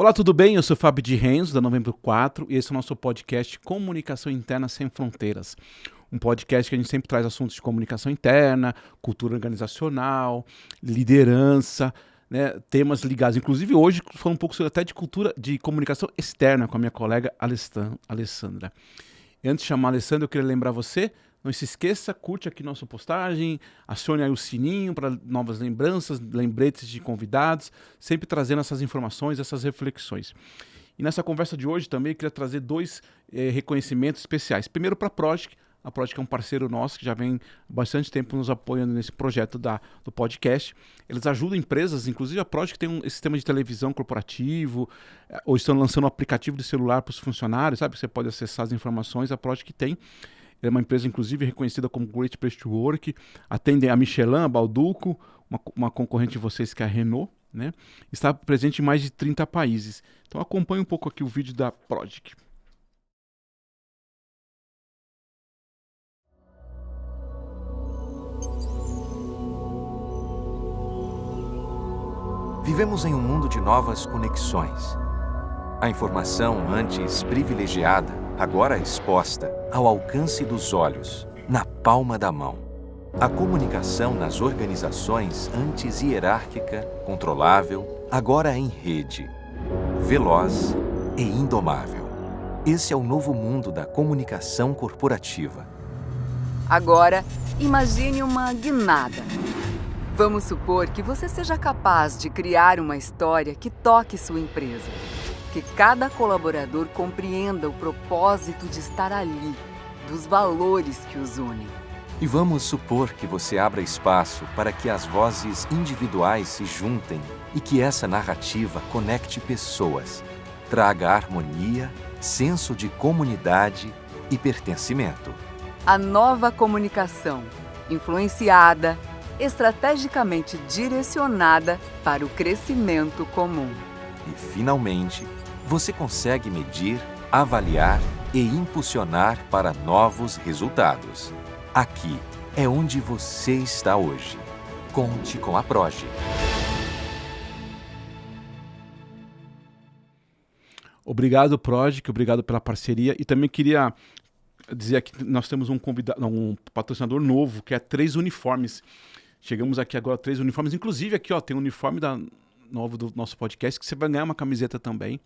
Olá, tudo bem? Eu sou Fábio de Renzo, da Novembro 4, e esse é o nosso podcast Comunicação Interna Sem Fronteiras. Um podcast que a gente sempre traz assuntos de comunicação interna, cultura organizacional, liderança, né, temas ligados. Inclusive hoje falando um pouco até de cultura de comunicação externa com a minha colega Alessandra. E antes de chamar a Alessandra, eu queria lembrar você, não se esqueça, curte aqui nossa postagem, acione aí o sininho para novas lembranças, lembretes de convidados, sempre trazendo essas informações, essas reflexões. E nessa conversa de hoje também eu queria trazer dois reconhecimentos especiais. Primeiro para a Prodigy. A Prodigy é um parceiro nosso que já vem há bastante tempo nos apoiando nesse projeto do podcast. Eles ajudam empresas, inclusive a Prodigy tem um sistema de televisão corporativo, ou estão lançando um aplicativo de celular para os funcionários, sabe? Você pode acessar as informações, a Prodigy tem. É uma empresa, inclusive, reconhecida como Great Place to Work, atende a Michelin, a Balduco, uma concorrente de vocês que é a Renault, né? Está presente em mais de 30 países. Então acompanhe um pouco aqui o vídeo da Prodigy. Vivemos em um mundo de novas conexões. A informação antes privilegiada, agora exposta, ao alcance dos olhos, na palma da mão. A comunicação nas organizações antes hierárquica, controlável, agora em rede, veloz e indomável. Esse é o novo mundo da comunicação corporativa. Agora, imagine uma guinada. Vamos supor que você seja capaz de criar uma história que toque sua empresa. Que cada colaborador compreenda o propósito de estar ali, dos valores que os unem. E vamos supor que você abra espaço para que as vozes individuais se juntem e que essa narrativa conecte pessoas, traga harmonia, senso de comunidade e pertencimento. A nova comunicação, influenciada, estrategicamente direcionada para o crescimento comum. E, finalmente, você consegue medir, avaliar e impulsionar para novos resultados. Aqui é onde você está hoje. Conte com a Prodigy. Obrigado, Prodigy, obrigado pela parceria. E também queria dizer que nós temos um patrocinador novo, que é 3 Uniformes. Chegamos aqui agora a 3 uniformes. Inclusive aqui, ó, tem um uniforme novo do nosso podcast, que você vai ganhar uma camiseta também.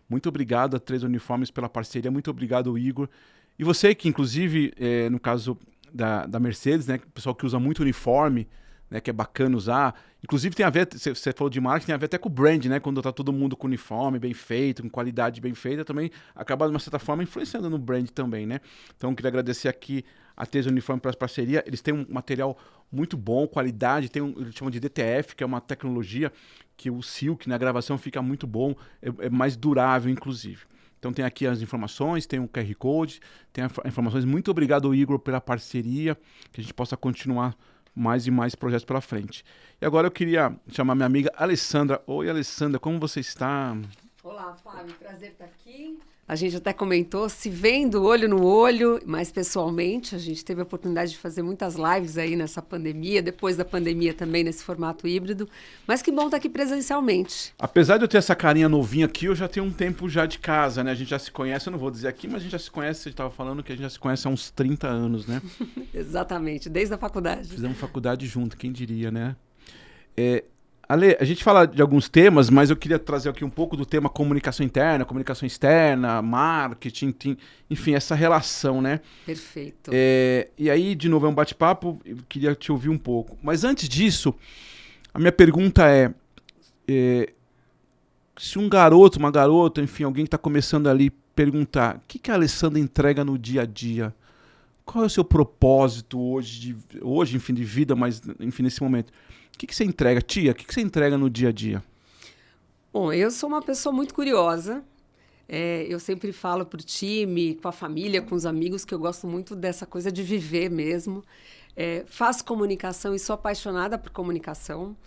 Muito obrigado a 3 Uniformes pela parceria. Muito obrigado, Igor. E você que, inclusive, no caso da Mercedes, né, o pessoal que usa muito uniforme, né, que é bacana usar. Inclusive tem a ver, você falou de marketing, tem a ver até com o brand, né? Quando tá todo mundo com uniforme bem feito, com qualidade bem feita, também acaba, de uma certa forma, influenciando no brand também, né? Então, eu queria agradecer aqui a 3 Uniforme pela parceria. Eles têm um material muito bom, qualidade, eles chamam de DTF, que é uma tecnologia que o silk na gravação fica muito bom, é mais durável, inclusive. Então tem aqui as informações, tem um QR Code, tem informações. Muito obrigado, Igor, pela parceria, que a gente possa continuar mais e mais projetos pela frente. E agora eu queria chamar minha amiga Alessandra. Oi, Alessandra, como você está? Olá, Fábio, prazer estar aqui. A gente até comentou, se vendo olho no olho, mas pessoalmente, a gente teve a oportunidade de fazer muitas lives aí nessa pandemia, depois da pandemia também nesse formato híbrido, mas que bom estar aqui presencialmente. Apesar de eu ter essa carinha novinha aqui, eu já tenho um tempo já de casa, né? A gente já se conhece, eu não vou dizer aqui, mas a gente já se conhece, você estava falando que a gente já se conhece há uns 30 anos, né? Exatamente, desde a faculdade. Fizemos faculdade junto, quem diria, né? Ale, a gente fala de alguns temas, mas eu queria trazer aqui um pouco do tema comunicação interna, comunicação externa, marketing, enfim, essa relação, né? Perfeito. E aí, de novo, é um bate-papo, eu queria te ouvir um pouco. Mas antes disso, a minha pergunta é se um garoto, uma garota, enfim, alguém que está começando ali, perguntar o que a Alessandra entrega no dia a dia? Qual é o seu propósito hoje, enfim, de vida, mas, enfim, nesse momento? O que você entrega? Tia, o que você entrega no dia a dia? Bom, eu sou uma pessoa muito curiosa. Eu sempre falo para o time, com a família, com os amigos, que eu gosto muito dessa coisa de viver mesmo. Faço comunicação e sou apaixonada por comunicação.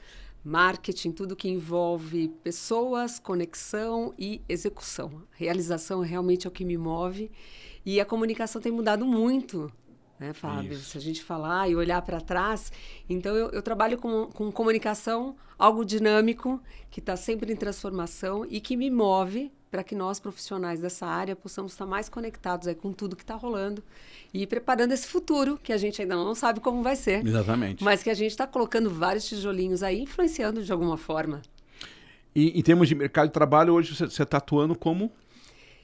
Marketing, tudo que envolve pessoas, conexão e execução. Realização realmente é o que me move. E a comunicação tem mudado muito, né, Fábio? Isso. Se a gente falar e olhar para trás, então eu trabalho com comunicação, algo dinâmico, que está sempre em transformação e que me move para que nós, profissionais dessa área, possamos estar mais conectados aí com tudo que está rolando e preparando esse futuro, que a gente ainda não sabe como vai ser. Exatamente. Mas que a gente está colocando vários tijolinhos aí, influenciando de alguma forma. E em termos de mercado de trabalho, hoje você está atuando como?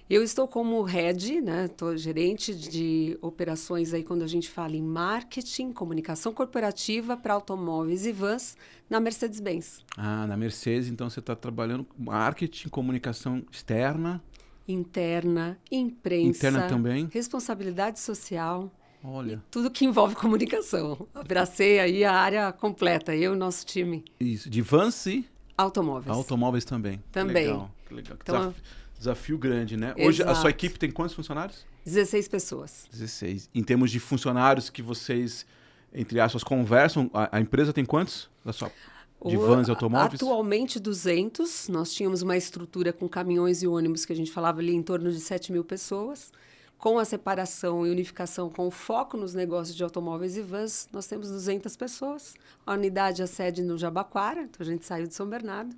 Eu estou como head, né? Estou gerente de operações aí quando a gente fala em marketing, comunicação corporativa para automóveis e vans na Mercedes-Benz. Ah, na Mercedes, então você está trabalhando com marketing, comunicação externa. Interna, imprensa, Interna também? responsabilidade social, Olha. tudo que envolve comunicação. Abracei aí a área completa, eu e o nosso time. Isso, de vans e Automóveis. automóveis também. Também. Que legal. Então, Desafio grande, né? Hoje a Exato. sua equipe tem quantos funcionários? 16 pessoas. 16. Em termos de funcionários que vocês, entre aspas, conversam, a empresa tem quantos? De vans e automóveis? Atualmente 200. Nós tínhamos uma estrutura com caminhões e ônibus que a gente falava ali em torno de 7.000 pessoas. Com a separação e unificação, com o foco nos negócios de automóveis e vans, nós temos 200 pessoas. A unidade, a sede no Jabaquara, então a gente saiu de São Bernardo.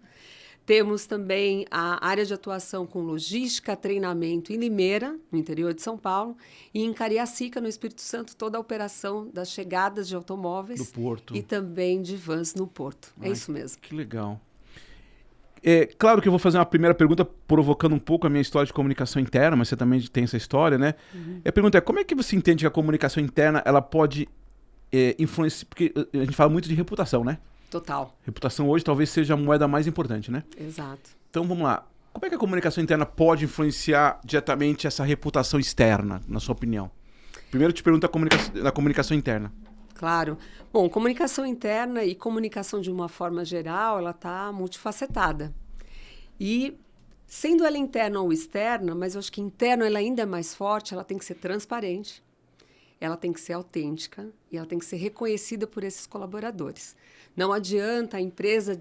Temos também a área de atuação com logística, treinamento em Limeira, no interior de São Paulo, e em Cariacica, no Espírito Santo, toda a operação das chegadas de automóveis Do porto. e também de vans no porto. É isso mesmo. Que legal. Claro que eu vou fazer uma primeira pergunta provocando um pouco a minha história de comunicação interna, mas você também tem essa história, né? E a pergunta é, como é que você entende que a comunicação interna ela pode influenciar... Porque a gente fala muito de reputação, né? Total. Reputação hoje talvez seja a moeda mais importante, né? Exato. Então vamos lá. Como é que a comunicação interna pode influenciar diretamente essa reputação externa, na sua opinião? Primeiro eu te pergunto da comunicação interna. Claro. Bom, comunicação interna e comunicação de uma forma geral, ela está multifacetada. E, sendo ela interna ou externa, mas eu acho que interna ela ainda é mais forte, ela tem que ser transparente, ela tem que ser autêntica e ela tem que ser reconhecida por esses colaboradores. Não adianta a empresa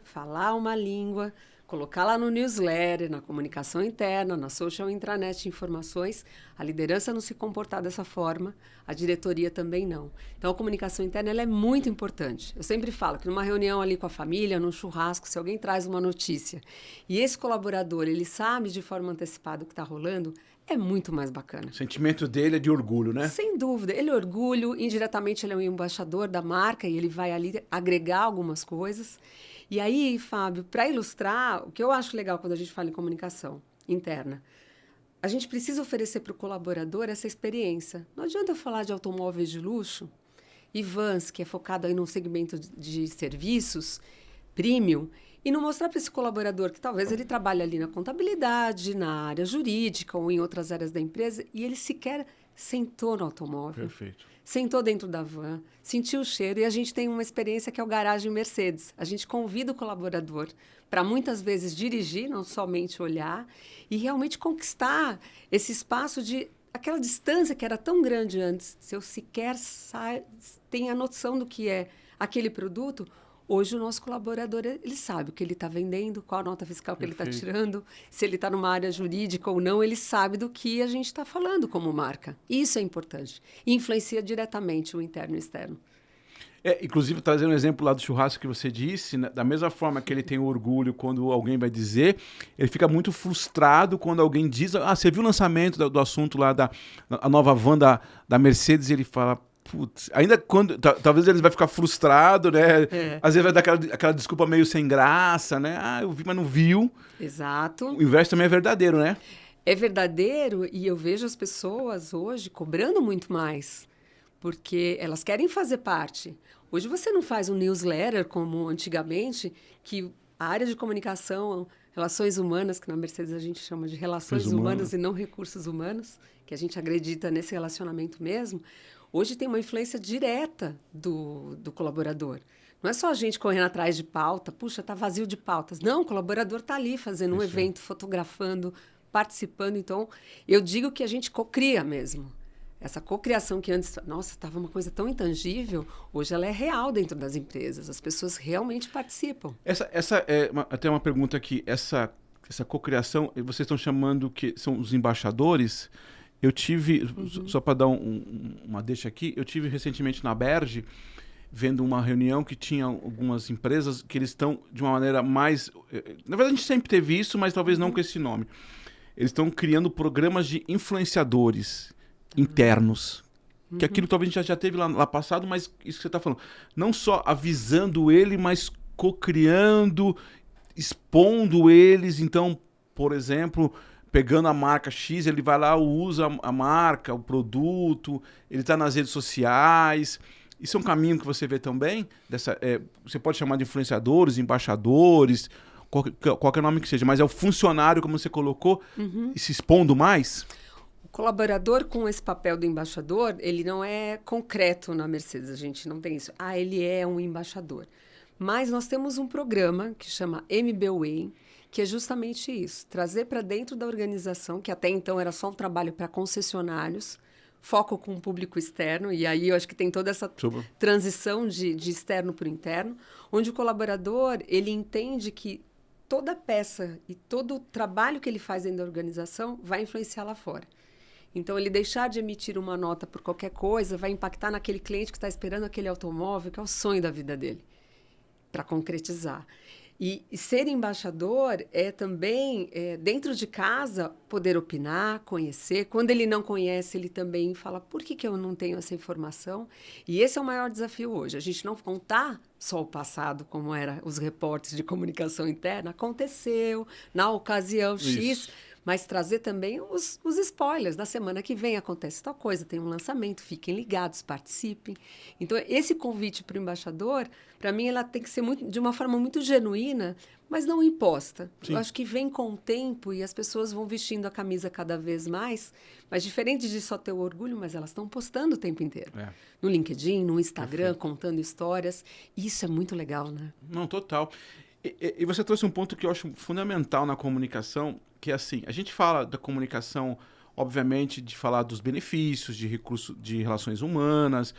falar uma língua, colocar lá no newsletter, na comunicação interna, na social intranet de informações, a liderança não se comportar dessa forma, a diretoria também não. Então, a comunicação interna ela é muito importante. Eu sempre falo que numa reunião ali com a família, num churrasco, se alguém traz uma notícia e esse colaborador ele sabe de forma antecipada o que está rolando, é muito mais bacana. O sentimento dele é de orgulho, né? Sem dúvida. Ele é orgulho, indiretamente ele é um embaixador da marca e ele vai ali agregar algumas coisas. E aí, Fábio, para ilustrar, o que eu acho legal quando a gente fala em comunicação interna, a gente precisa oferecer para o colaborador essa experiência. Não adianta eu falar de automóveis de luxo e vans, que é focado aí num segmento de serviços premium, e não mostrar para esse colaborador que talvez ele trabalhe ali na contabilidade, na área jurídica ou em outras áreas da empresa, e ele sequer sentou no automóvel. Perfeito. Sentou dentro da van, sentiu o cheiro, e a gente tem uma experiência que é o garagem Mercedes. A gente convida o colaborador para muitas vezes dirigir, não somente olhar, e realmente conquistar esse espaço de aquela distância que era tão grande antes, se eu sequer tenho a noção do que é aquele produto. Hoje o nosso colaborador, ele sabe o que ele está vendendo, qual a nota fiscal que ele está tirando, se ele está numa área jurídica ou não, ele sabe do que a gente está falando como marca. Isso é importante. E influencia diretamente o interno e o externo. Inclusive, trazendo um exemplo lá do churrasco que você disse, né, da mesma forma que ele tem orgulho quando alguém vai dizer, ele fica muito frustrado quando alguém diz, você viu o lançamento do assunto lá, a nova van da Mercedes, e ele fala... Putz, ainda quando... Talvez ele vai ficar frustrado, né? Às vezes vai dar aquela desculpa meio sem graça, né? Eu vi, mas não viu. Exato. O inverso também é verdadeiro, né? É verdadeiro e eu vejo as pessoas hoje cobrando muito mais, porque elas querem fazer parte. Hoje você não faz um newsletter como antigamente, que a área de comunicação, relações humanas, que na Mercedes a gente chama de relações humanas e não recursos humanos, que a gente acredita nesse relacionamento mesmo, hoje tem uma influência direta do colaborador. Não é só a gente correndo atrás de pauta, puxa, está vazio de pautas. Não, o colaborador está ali fazendo um evento, fotografando, participando. Então, eu digo que a gente cocria mesmo. Essa cocriação que antes, nossa, estava uma coisa tão intangível, hoje ela é real dentro das empresas. As pessoas realmente participam. Essa é até uma pergunta aqui. Essa cocriação, vocês estão chamando que são os embaixadores... Eu tive, só para dar uma deixa aqui, eu tive recentemente na Berge, vendo uma reunião que tinha algumas empresas que eles estão de uma maneira mais... Na verdade, a gente sempre teve isso, mas talvez não com esse nome. Eles estão criando programas de influenciadores internos. Que aquilo talvez a gente já teve lá passado, mas isso que você está falando. Não só avisando ele, mas co-criando, expondo eles. Então, por exemplo, pegando a marca X, ele vai lá, usa a marca, o produto, ele está nas redes sociais. Isso é um caminho que você vê também? Você pode chamar de influenciadores, embaixadores, qualquer nome que seja, mas é o funcionário, como você colocou, se expondo mais? O colaborador com esse papel do embaixador, ele não é concreto na Mercedes, a gente não tem isso. Ele é um embaixador. Mas nós temos um programa que chama MB Way, que é justamente isso, trazer para dentro da organização, que até então era só um trabalho para concessionários, foco com o público externo, e aí eu acho que tem toda essa transição de externo para o interno, onde o colaborador, ele entende que toda peça e todo o trabalho que ele faz dentro da organização vai influenciar lá fora. Então, ele deixar de emitir uma nota por qualquer coisa vai impactar naquele cliente que está esperando aquele automóvel, que é o sonho da vida dele, para concretizar. E ser embaixador é também, dentro de casa, poder opinar, conhecer. Quando ele não conhece, ele também fala, por que eu não tenho essa informação? E esse é o maior desafio hoje. A gente não contar só o passado, como eram os reportes de comunicação interna. Aconteceu, na ocasião X, Isso. mas trazer também os spoilers. Da semana que vem acontece tal coisa, tem um lançamento, fiquem ligados, participem. Então, esse convite para o embaixador, para mim, ela tem que ser de uma forma muito genuína, mas não imposta. Sim. Eu acho que vem com o tempo e as pessoas vão vestindo a camisa cada vez mais, mas diferente de só ter o orgulho, mas elas estão postando o tempo inteiro. No LinkedIn, no Instagram, Perfeito. Contando histórias. Isso é muito legal, né? Não, total. E você trouxe um ponto que eu acho fundamental na comunicação, que é assim, a gente fala da comunicação, obviamente, de falar dos benefícios, de recursos, de relações humanas,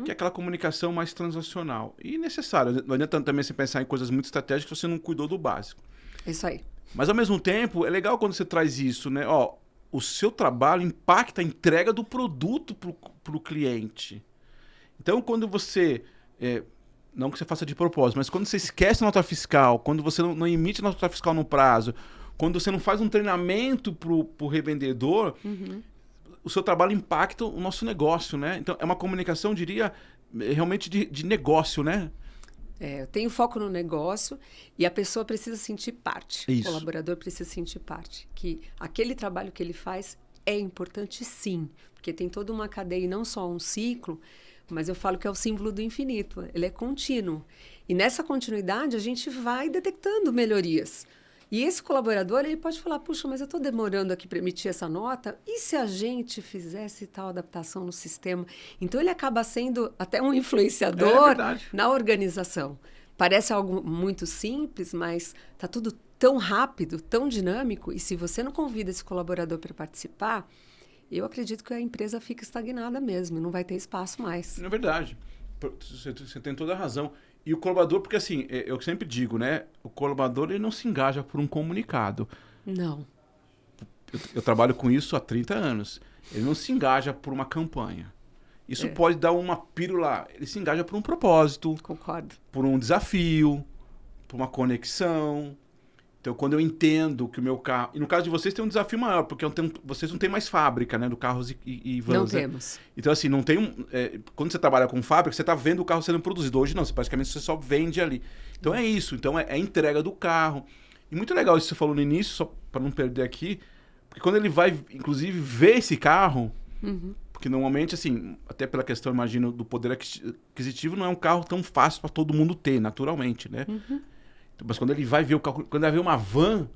que é aquela comunicação mais transacional. E necessário. Não adianta também você pensar em coisas muito estratégicas se você não cuidou do básico. Isso aí. Mas, ao mesmo tempo, é legal quando você traz isso, né? Ó, o seu trabalho impacta a entrega do produto para o cliente. Então, quando você... não que você faça de propósito, mas quando você esquece a nota fiscal, quando você não emite a nota fiscal no prazo, quando você não faz um treinamento para o revendedor, o seu trabalho impacta o nosso negócio, né? Então, é uma comunicação, eu diria, realmente de negócio, né? Eu tenho foco no negócio e a pessoa precisa sentir parte. Isso. O colaborador precisa sentir parte. Que aquele trabalho que ele faz é importante, sim. Porque tem toda uma cadeia e não só um ciclo, mas eu falo que é o símbolo do infinito. Ele é contínuo. E nessa continuidade, a gente vai detectando melhorias. E esse colaborador, ele pode falar, puxa, mas eu estou demorando aqui para emitir essa nota, e se a gente fizesse tal adaptação no sistema? Então, ele acaba sendo até um influenciador na organização. Parece algo muito simples, mas está tudo tão rápido, tão dinâmico, e se você não convida esse colaborador para participar, eu acredito que a empresa fica estagnada mesmo, não vai ter espaço mais. É verdade. Você tem toda a razão. E o colaborador, porque assim, eu sempre digo, né? O colaborador, ele não se engaja por um comunicado. Não. Eu trabalho com isso há 30 anos. Ele não se engaja por uma campanha. Isso pode dar uma pílula. Ele se engaja por um propósito. Concordo. Por um desafio, por uma conexão. Então, quando eu entendo que o meu carro... E no caso de vocês tem um desafio maior, porque vocês não têm mais fábrica, né? Do carros e vans. Não né? temos. Então, assim, não tem quando você trabalha com fábrica, você está vendo o carro sendo produzido. Hoje não, praticamente você só vende ali. Então, é isso. Então, é a entrega do carro. E muito legal isso que você falou no início, só para não perder aqui, porque quando ele vai, inclusive, ver esse carro... Porque normalmente, assim, até pela questão, imagino, do poder aquisitivo, não é um carro tão fácil para todo mundo ter, naturalmente, né? Mas quando ele vai ver o carro, quando ele vai ver uma van,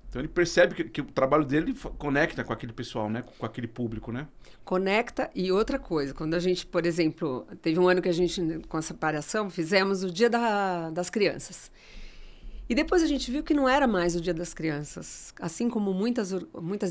então ele percebe que o trabalho dele conecta com aquele pessoal, né? Com aquele público, né? Conecta. E outra coisa, quando a gente, por exemplo, teve um ano que a gente, com a separação, fizemos o Dia das Crianças. E depois a gente viu que não era mais o Dia das Crianças. Assim como muitas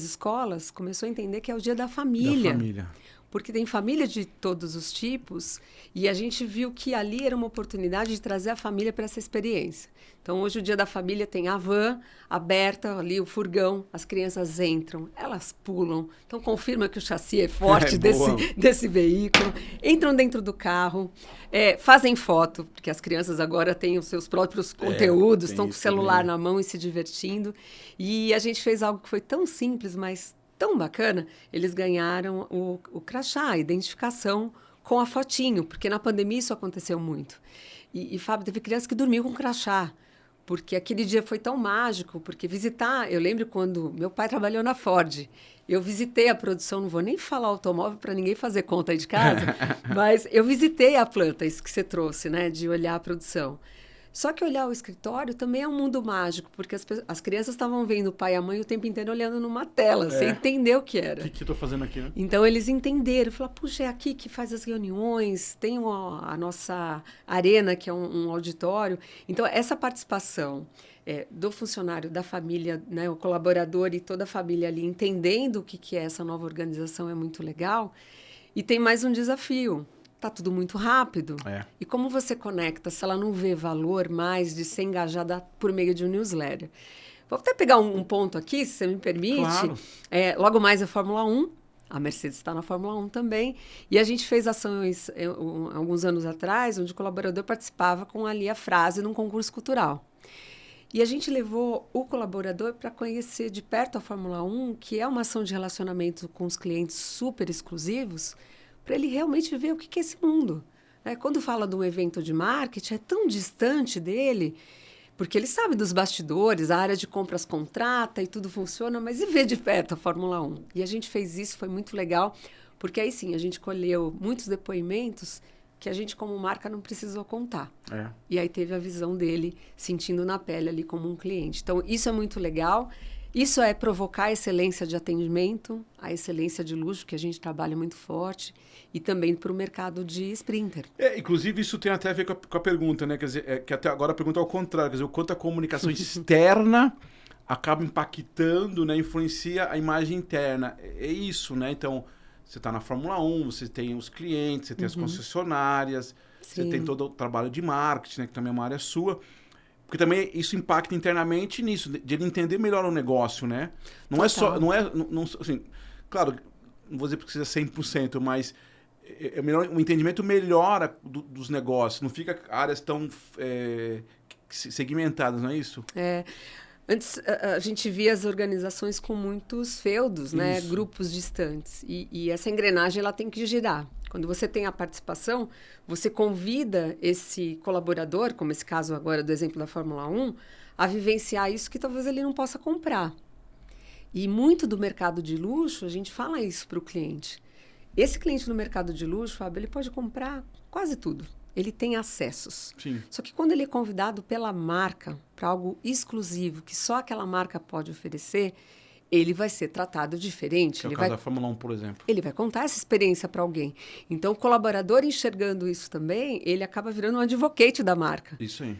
escolas, começou a entender que é o Dia da família. Da família. porque tem família de todos os tipos e a gente viu que ali era uma oportunidade de trazer a família para essa experiência. Então, hoje o Dia da Família tem a van aberta, ali o furgão, as crianças entram, elas pulam, então confirma que o chassi é forte desse veículo, entram dentro do carro, fazem foto, porque as crianças agora têm os seus próprios conteúdos, estão com o celular na mão e se divertindo. E a gente fez algo que foi tão simples, mas tão bacana, eles ganharam o crachá, a identificação com a fotinho, porque na pandemia isso aconteceu muito. E Fábio, teve criança que dormiu com crachá, porque aquele dia foi tão mágico, porque eu lembro quando meu pai trabalhou na Ford, eu visitei a produção, não vou nem falar automóvel para ninguém fazer conta aí de casa, mas eu visitei a planta, isso que você trouxe, né, de olhar a produção. Só que olhar o escritório também é um mundo mágico, porque as crianças estavam vendo o pai e a mãe o tempo inteiro olhando numa tela, sem entender o que era. O que eu estou fazendo aqui, né? Então, eles entenderam. Falaram, puxa, é aqui que faz as reuniões, tem a nossa arena, que é um auditório. Então, essa participação do funcionário, da família, né, o colaborador e toda a família ali, entendendo o que é essa nova organização, é muito legal. E tem mais um desafio. Está tudo muito rápido. E como você conecta se ela não vê valor mais de ser engajada por meio de um newsletter? Vou até pegar um ponto aqui, se você me permite. Claro. Logo mais é Fórmula 1. A Mercedes está na Fórmula 1 também. E a gente fez ações alguns anos atrás, onde o colaborador participava com ali a frase num concurso cultural. E a gente levou o colaborador para conhecer de perto a Fórmula 1, que é uma ação de relacionamento com os clientes super exclusivos, para ele realmente ver o que é esse mundo. Quando fala de um evento de marketing, é tão distante dele, porque ele sabe dos bastidores, a área de compras contrata e tudo funciona, mas e ver de perto a Fórmula 1? E a gente fez isso, foi muito legal, porque aí sim, a gente colheu muitos depoimentos que a gente, como marca, não precisou contar. E aí teve a visão dele sentindo na pele ali como um cliente. Então, isso é muito legal. Isso é provocar a excelência de atendimento, a excelência de luxo, que a gente trabalha muito forte, e também para o mercado de Sprinter. Inclusive, isso tem até a ver com a pergunta, né? Quer dizer, que até agora a pergunta é ao contrário, quer dizer, o quanto a comunicação externa acaba impactando, né? Influencia a imagem interna. É isso, né? Então, você está na Fórmula 1, você tem os clientes, você tem as concessionárias, você tem todo o trabalho de marketing, né? Que também é uma área sua. Porque também isso impacta internamente nisso, de ele entender melhor o negócio, né? Não é só... assim, claro, não vou dizer que seja 100%, mas o entendimento melhora dos negócios. Não fica áreas tão segmentadas, não é isso? Antes, a gente via as organizações com muitos feudos, né? Grupos distantes. E essa engrenagem ela tem que girar. Quando você tem a participação, você convida esse colaborador, como esse caso agora do exemplo da Fórmula 1, a vivenciar isso que talvez ele não possa comprar. E muito do mercado de luxo, a gente fala isso para o cliente. Esse cliente no mercado de luxo, Fábio, ele pode comprar quase tudo. Ele tem acessos. Sim. Só que quando ele é convidado pela marca para algo exclusivo, que só aquela marca pode oferecer, ele vai ser tratado diferente. Que é o caso da Fórmula 1, por exemplo. Ele vai contar essa experiência para alguém. Então, o colaborador enxergando isso também, ele acaba virando um advocate da marca. Isso aí.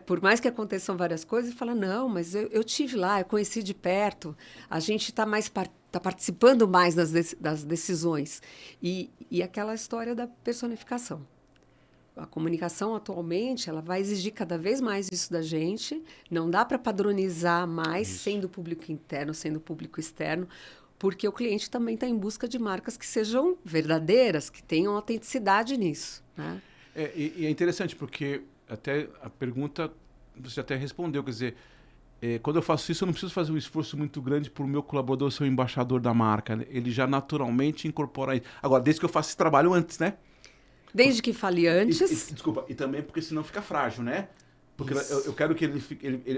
Por mais que aconteçam várias coisas, ele fala, não, mas eu tive lá, eu conheci de perto, a gente está participando mais das decisões. E aquela história da personificação. A comunicação, atualmente, ela vai exigir cada vez mais isso da gente. Não dá para padronizar mais, sendo público interno, sendo público externo, porque o cliente também está em busca de marcas que sejam verdadeiras, que tenham autenticidade nisso, né? E é interessante, porque até a pergunta você até respondeu, quer dizer, quando eu faço isso, eu não preciso fazer um esforço muito grande para o meu colaborador ser o embaixador da marca, né? Ele já naturalmente incorpora isso. Agora, desde que eu faça esse trabalho antes, né? Desde que fale antes. Desculpa, e também porque senão fica frágil, né? Porque eu quero que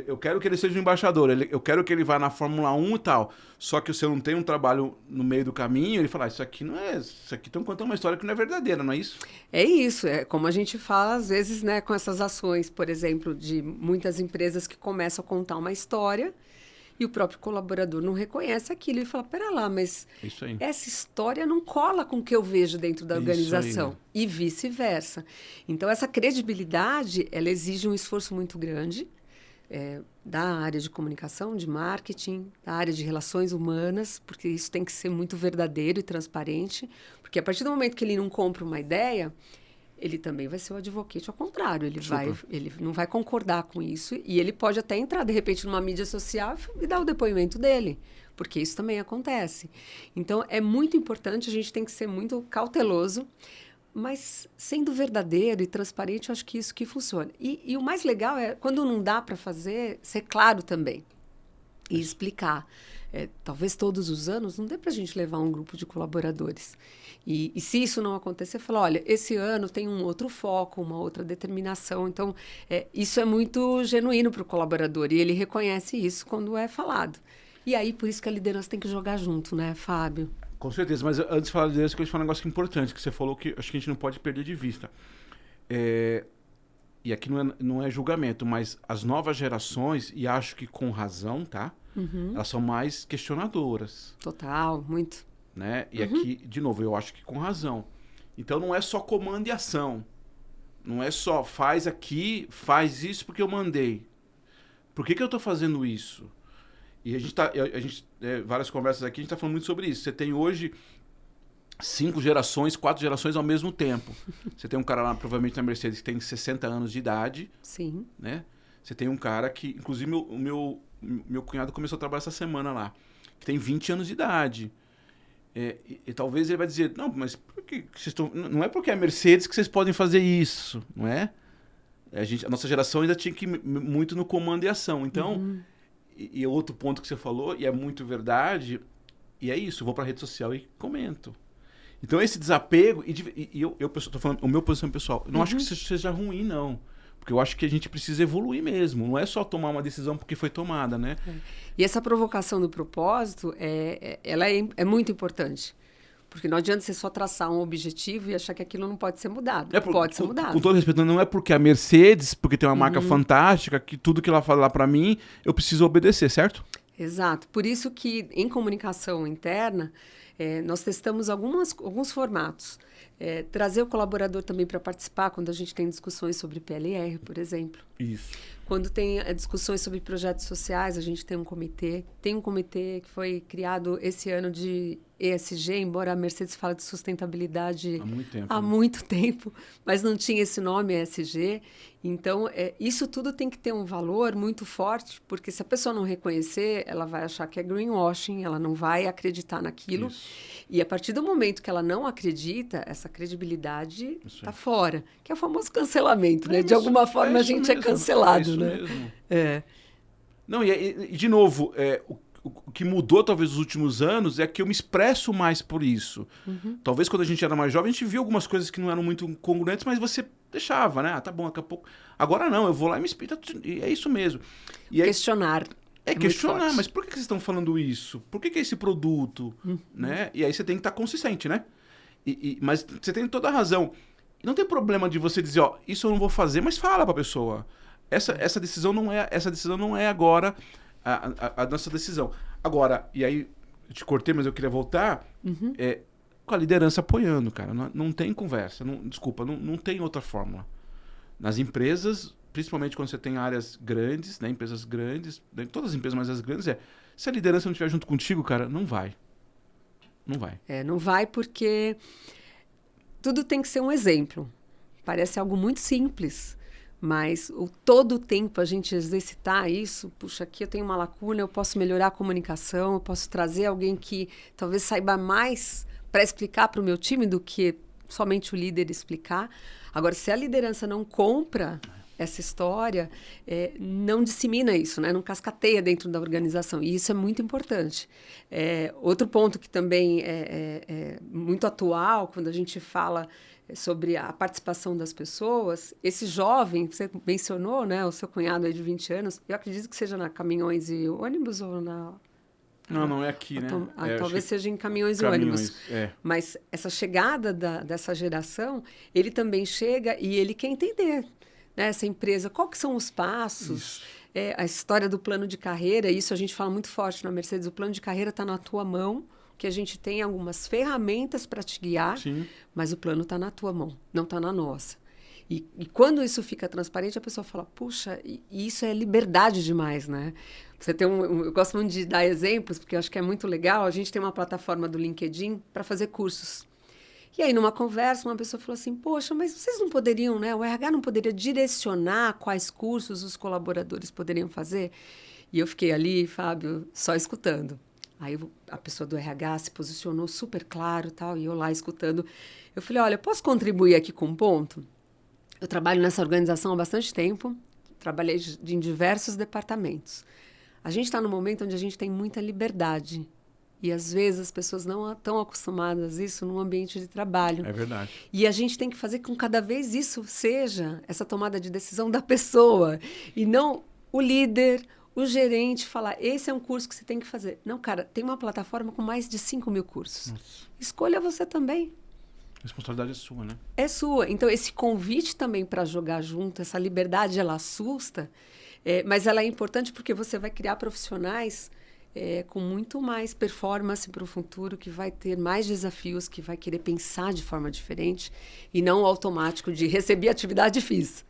eu quero que ele seja um embaixador, eu quero que ele vá na Fórmula 1 e tal. Só que se eu não tenho um trabalho no meio do caminho, ele fala, isso aqui estão contando uma história que não é verdadeira, não é isso? É isso, é como a gente fala às vezes, né, com essas ações, por exemplo, de muitas empresas que começam a contar uma história e o próprio colaborador não reconhece aquilo e fala, pera lá, mas essa história não cola com o que eu vejo dentro da organização. E vice-versa. Então, essa credibilidade, ela exige um esforço muito grande, da área de comunicação, de marketing, da área de relações humanas, porque isso tem que ser muito verdadeiro e transparente, porque a partir do momento que ele não compra uma ideia, ele também vai ser o advocate ao contrário, ele não vai concordar com isso e ele pode até entrar, de repente, numa mídia social e dar o depoimento dele, porque isso também acontece. Então, é muito importante, a gente tem que ser muito cauteloso, mas sendo verdadeiro e transparente, eu acho que isso que funciona. E o mais legal é, quando não dá para fazer, ser claro também e explicar. Talvez todos os anos não dê para a gente levar um grupo de colaboradores. E se isso não acontecer, falar, olha, esse ano tem um outro foco, uma outra determinação. Então, isso é muito genuíno para o colaborador e ele reconhece isso quando é falado. E aí, por isso que a liderança tem que jogar junto, né, Fábio? Com certeza, mas antes de falar de liderança, eu queria falar um negócio importante, que você falou que acho que a gente não pode perder de vista. E aqui não é julgamento, mas as novas gerações, e acho que com razão, tá? Elas são mais questionadoras. Total, muito. Né? E aqui, de novo, eu acho que com razão. Então não é só comando e ação. Não é só faz aqui, faz isso porque eu mandei. Por que eu estou fazendo isso? E a gente várias conversas aqui, a gente está falando muito sobre isso. Você tem hoje 5 gerações, 4 gerações ao mesmo tempo. Você tem um cara lá, provavelmente na Mercedes, que tem 60 anos de idade. Sim. Né? Você tem um cara que, inclusive, o meu cunhado começou a trabalhar essa semana lá, que tem 20 anos de idade. E talvez ele vai dizer, não, mas por que vocês estão... Não é porque é a Mercedes que vocês podem fazer isso, não é? A nossa geração ainda tinha que ir muito no comando e ação. Então, e outro ponto que você falou, e é muito verdade, e é isso, eu vou para a rede social e comento. Então, esse desapego, eu estou falando, o meu posicionamento pessoal, eu não acho que isso seja ruim, não. Porque eu acho que a gente precisa evoluir mesmo. Não é só tomar uma decisão porque foi tomada, né? E essa provocação do propósito, ela é muito importante. Porque não adianta você só traçar um objetivo e achar que aquilo não pode ser mudado. Pode ser mudado. Com todo respeito, não é porque a Mercedes, porque tem uma marca fantástica, que tudo que ela fala lá para mim, eu preciso obedecer, certo? Exato. Por isso que, em comunicação interna, nós testamos alguns formatos. Trazer o colaborador também para participar quando a gente tem discussões sobre PLR, por exemplo. Isso. Quando tem discussões sobre projetos sociais, a gente tem um comitê. Tem um comitê que foi criado esse ano de ESG, embora a Mercedes fale de sustentabilidade há muito tempo, mas não tinha esse nome, ESG. Então, isso tudo tem que ter um valor muito forte, porque se a pessoa não reconhecer, ela vai achar que é greenwashing, ela não vai acreditar naquilo. Isso. E a partir do momento que ela não acredita, essa credibilidade está fora. Que é o famoso cancelamento, né? De alguma forma a gente mesmo, é cancelado, né? Mesmo. Não, e de novo, o que mudou talvez nos últimos anos é que eu me expresso mais por isso. Talvez quando a gente era mais jovem, a gente via algumas coisas que não eram muito congruentes, mas você deixava, né? Tá bom, daqui a pouco... Agora não, eu vou lá e me explico, e é isso mesmo. E questionar. Questionar, mas por que vocês estão falando isso? Por que é esse produto? Né? E aí você tem que estar consistente, né? Mas você tem toda a razão. E não tem problema de você dizer, ó, isso eu não vou fazer, mas fala pra pessoa. Essa decisão não é agora a nossa decisão. Agora, e aí, eu te cortei, mas eu queria voltar, com a liderança apoiando, cara. Não tem conversa, desculpa, não tem outra fórmula. Nas empresas, principalmente quando você tem áreas grandes, né, empresas grandes, né, todas as empresas, mas as grandes, se a liderança não estiver junto contigo, cara, não vai. Não vai. Não vai porque tudo tem que ser um exemplo. Parece algo muito simples, mas todo o tempo a gente exercitar isso, puxa, aqui eu tenho uma lacuna, eu posso melhorar a comunicação, eu posso trazer alguém que talvez saiba mais para explicar para o meu time do que somente o líder explicar. Agora, se a liderança não compra essa história, não dissemina isso, né? Não cascateia dentro da organização. E isso é muito importante. Outro ponto que também é muito atual, quando a gente fala sobre a participação das pessoas, esse jovem, você mencionou, né? O seu cunhado aí de 20 anos, eu acredito que seja na Caminhões e Ônibus ou na... Não é aqui, né? Talvez seja em Caminhões e Ônibus. Mas essa chegada dessa geração, ele também chega e ele quer entender, né, essa empresa, qual que são os passos, a história do plano de carreira, isso a gente fala muito forte na Mercedes, o plano de carreira está na tua mão, que a gente tem algumas ferramentas para te guiar, mas o plano está na tua mão, não está na nossa. E quando isso fica transparente, a pessoa fala, puxa, e isso é liberdade demais, né? Você tem eu gosto muito de dar exemplos, porque eu acho que é muito legal. A gente tem uma plataforma do LinkedIn para fazer cursos. E aí, numa conversa, uma pessoa falou assim, poxa, mas vocês não poderiam, né? O RH não poderia direcionar quais cursos os colaboradores poderiam fazer? E eu fiquei ali, Fábio, só escutando. Aí a pessoa do RH se posicionou super claro, tal, e eu lá escutando. Eu falei, olha, posso contribuir aqui com um ponto? Eu trabalho nessa organização há bastante tempo, trabalhei em diversos departamentos. A gente está num momento onde a gente tem muita liberdade. E, às vezes, as pessoas não estão acostumadas a isso no ambiente de trabalho. É verdade. E a gente tem que fazer com que cada vez isso seja essa tomada de decisão da pessoa. E não o líder, o gerente falar, esse é um curso que você tem que fazer. Não, cara, tem uma plataforma com mais de 5.000 cursos. Nossa. Escolha você também. A responsabilidade é sua, né? É sua. Então, esse convite também para jogar junto, essa liberdade, ela assusta, mas ela é importante porque você vai criar profissionais com muito mais performance para o futuro, que vai ter mais desafios, que vai querer pensar de forma diferente e não o automático de receber atividade e fiz.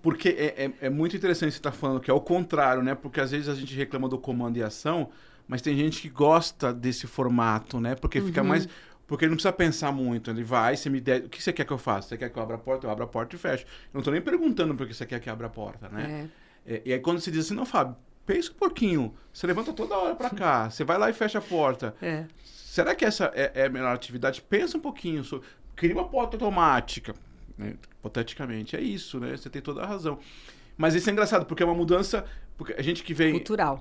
Porque é muito interessante você estar falando que é o contrário, né? Porque às vezes a gente reclama do comando e ação, mas tem gente que gosta desse formato, né? Porque fica mais... Porque ele não precisa pensar muito. Ele vai, você me der... O que você quer que eu faça? Você quer que eu abra a porta? Eu abro a porta e fecho. Eu não estou nem perguntando por que você quer que abra a porta, né? E aí quando você diz assim, não, Fábio, pensa um pouquinho. Você levanta toda hora para cá. Você vai lá e fecha a porta. Será que essa é a melhor atividade? Pensa um pouquinho. Cria uma porta automática. Né? Hipoteticamente. É isso, né? Você tem toda a razão. Mas isso é engraçado, porque é uma mudança... Porque a gente que vem... Cultural.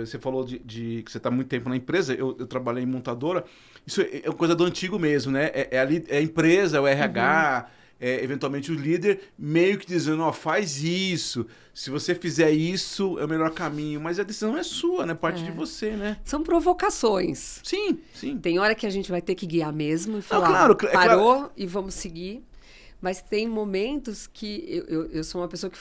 Você falou de que você está muito tempo na empresa. Eu trabalhei em montadora. Isso é coisa do antigo mesmo, né? É a empresa, o RH, eventualmente o líder, meio que dizendo, ó, faz isso. Se você fizer isso, é o melhor caminho. Mas a decisão é sua, né? Parte de você, né? São provocações. Sim, sim. Tem hora que a gente vai ter que guiar mesmo e falar, claro. E vamos seguir. Mas tem momentos que eu sou uma pessoa que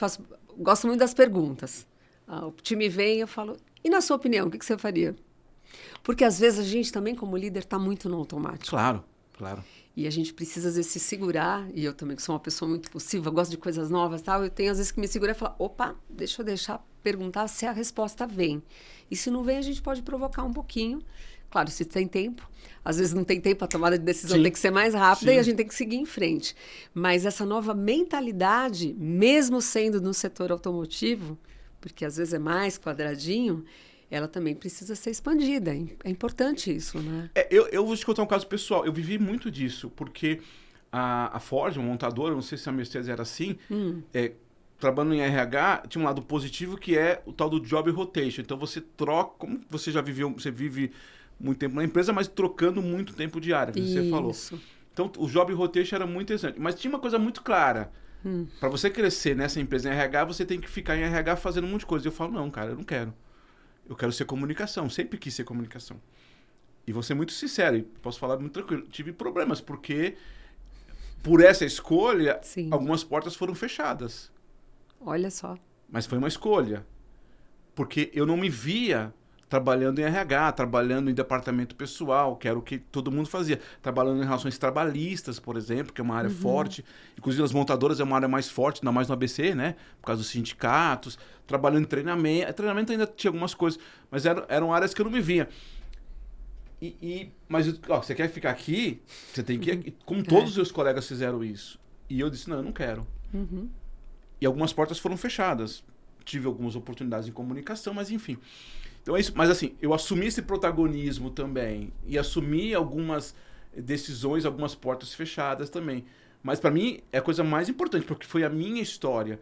gosto muito das perguntas. O time vem e eu falo, e na sua opinião, o que você faria? Porque às vezes a gente também, como líder, está muito no automático. Claro. E a gente precisa, às vezes, se segurar. E eu também, que sou uma pessoa muito impulsiva, gosto de coisas novas e tal. Eu tenho, às vezes, que me segurar e falar, opa, deixa eu perguntar se a resposta vem. E se não vem, a gente pode provocar um pouquinho. Claro, se tem tempo. Às vezes não tem tempo, a tomada de decisão tem que ser mais rápida e a gente tem que seguir em frente. Mas essa nova mentalidade, mesmo sendo no setor automotivo, porque às vezes é mais quadradinho, ela também precisa ser expandida. É importante isso, né? Eu vou te contar um caso pessoal. Eu vivi muito disso, porque a Ford, uma montadora, não sei se a Mercedes era assim, trabalhando em RH, tinha um lado positivo que é o tal do job rotation. Então você troca, como você já viveu, você vive muito tempo na empresa, mas trocando muito tempo de área, como você falou. Então o job rotation era muito interessante. Mas tinha uma coisa muito clara. Para você crescer nessa empresa em RH, você tem que ficar em RH fazendo um monte de coisa. E eu falo, não, cara, eu não quero. Eu quero ser comunicação, sempre quis ser comunicação. E vou ser muito sincero, e posso falar muito tranquilo, tive problemas, porque por essa escolha, algumas portas foram fechadas. Olha só. Mas foi uma escolha. Porque eu não me via trabalhando em RH, trabalhando em departamento pessoal, que era o que todo mundo fazia. Trabalhando em relações trabalhistas, por exemplo, que é uma área forte. Inclusive, as montadoras é uma área mais forte, ainda mais no ABC, né? Por causa dos sindicatos. Trabalhando em treinamento. Treinamento ainda tinha algumas coisas, mas eram áreas que eu não me via. Mas, você quer ficar aqui? Você tem que ir. Como todos os seus colegas fizeram isso. E eu disse, não, eu não quero. E algumas portas foram fechadas. Tive algumas oportunidades em comunicação, mas enfim. Então é isso. Mas assim, eu assumi esse protagonismo também. E assumi algumas decisões, algumas portas fechadas também. Mas para mim é a coisa mais importante, porque foi a minha história.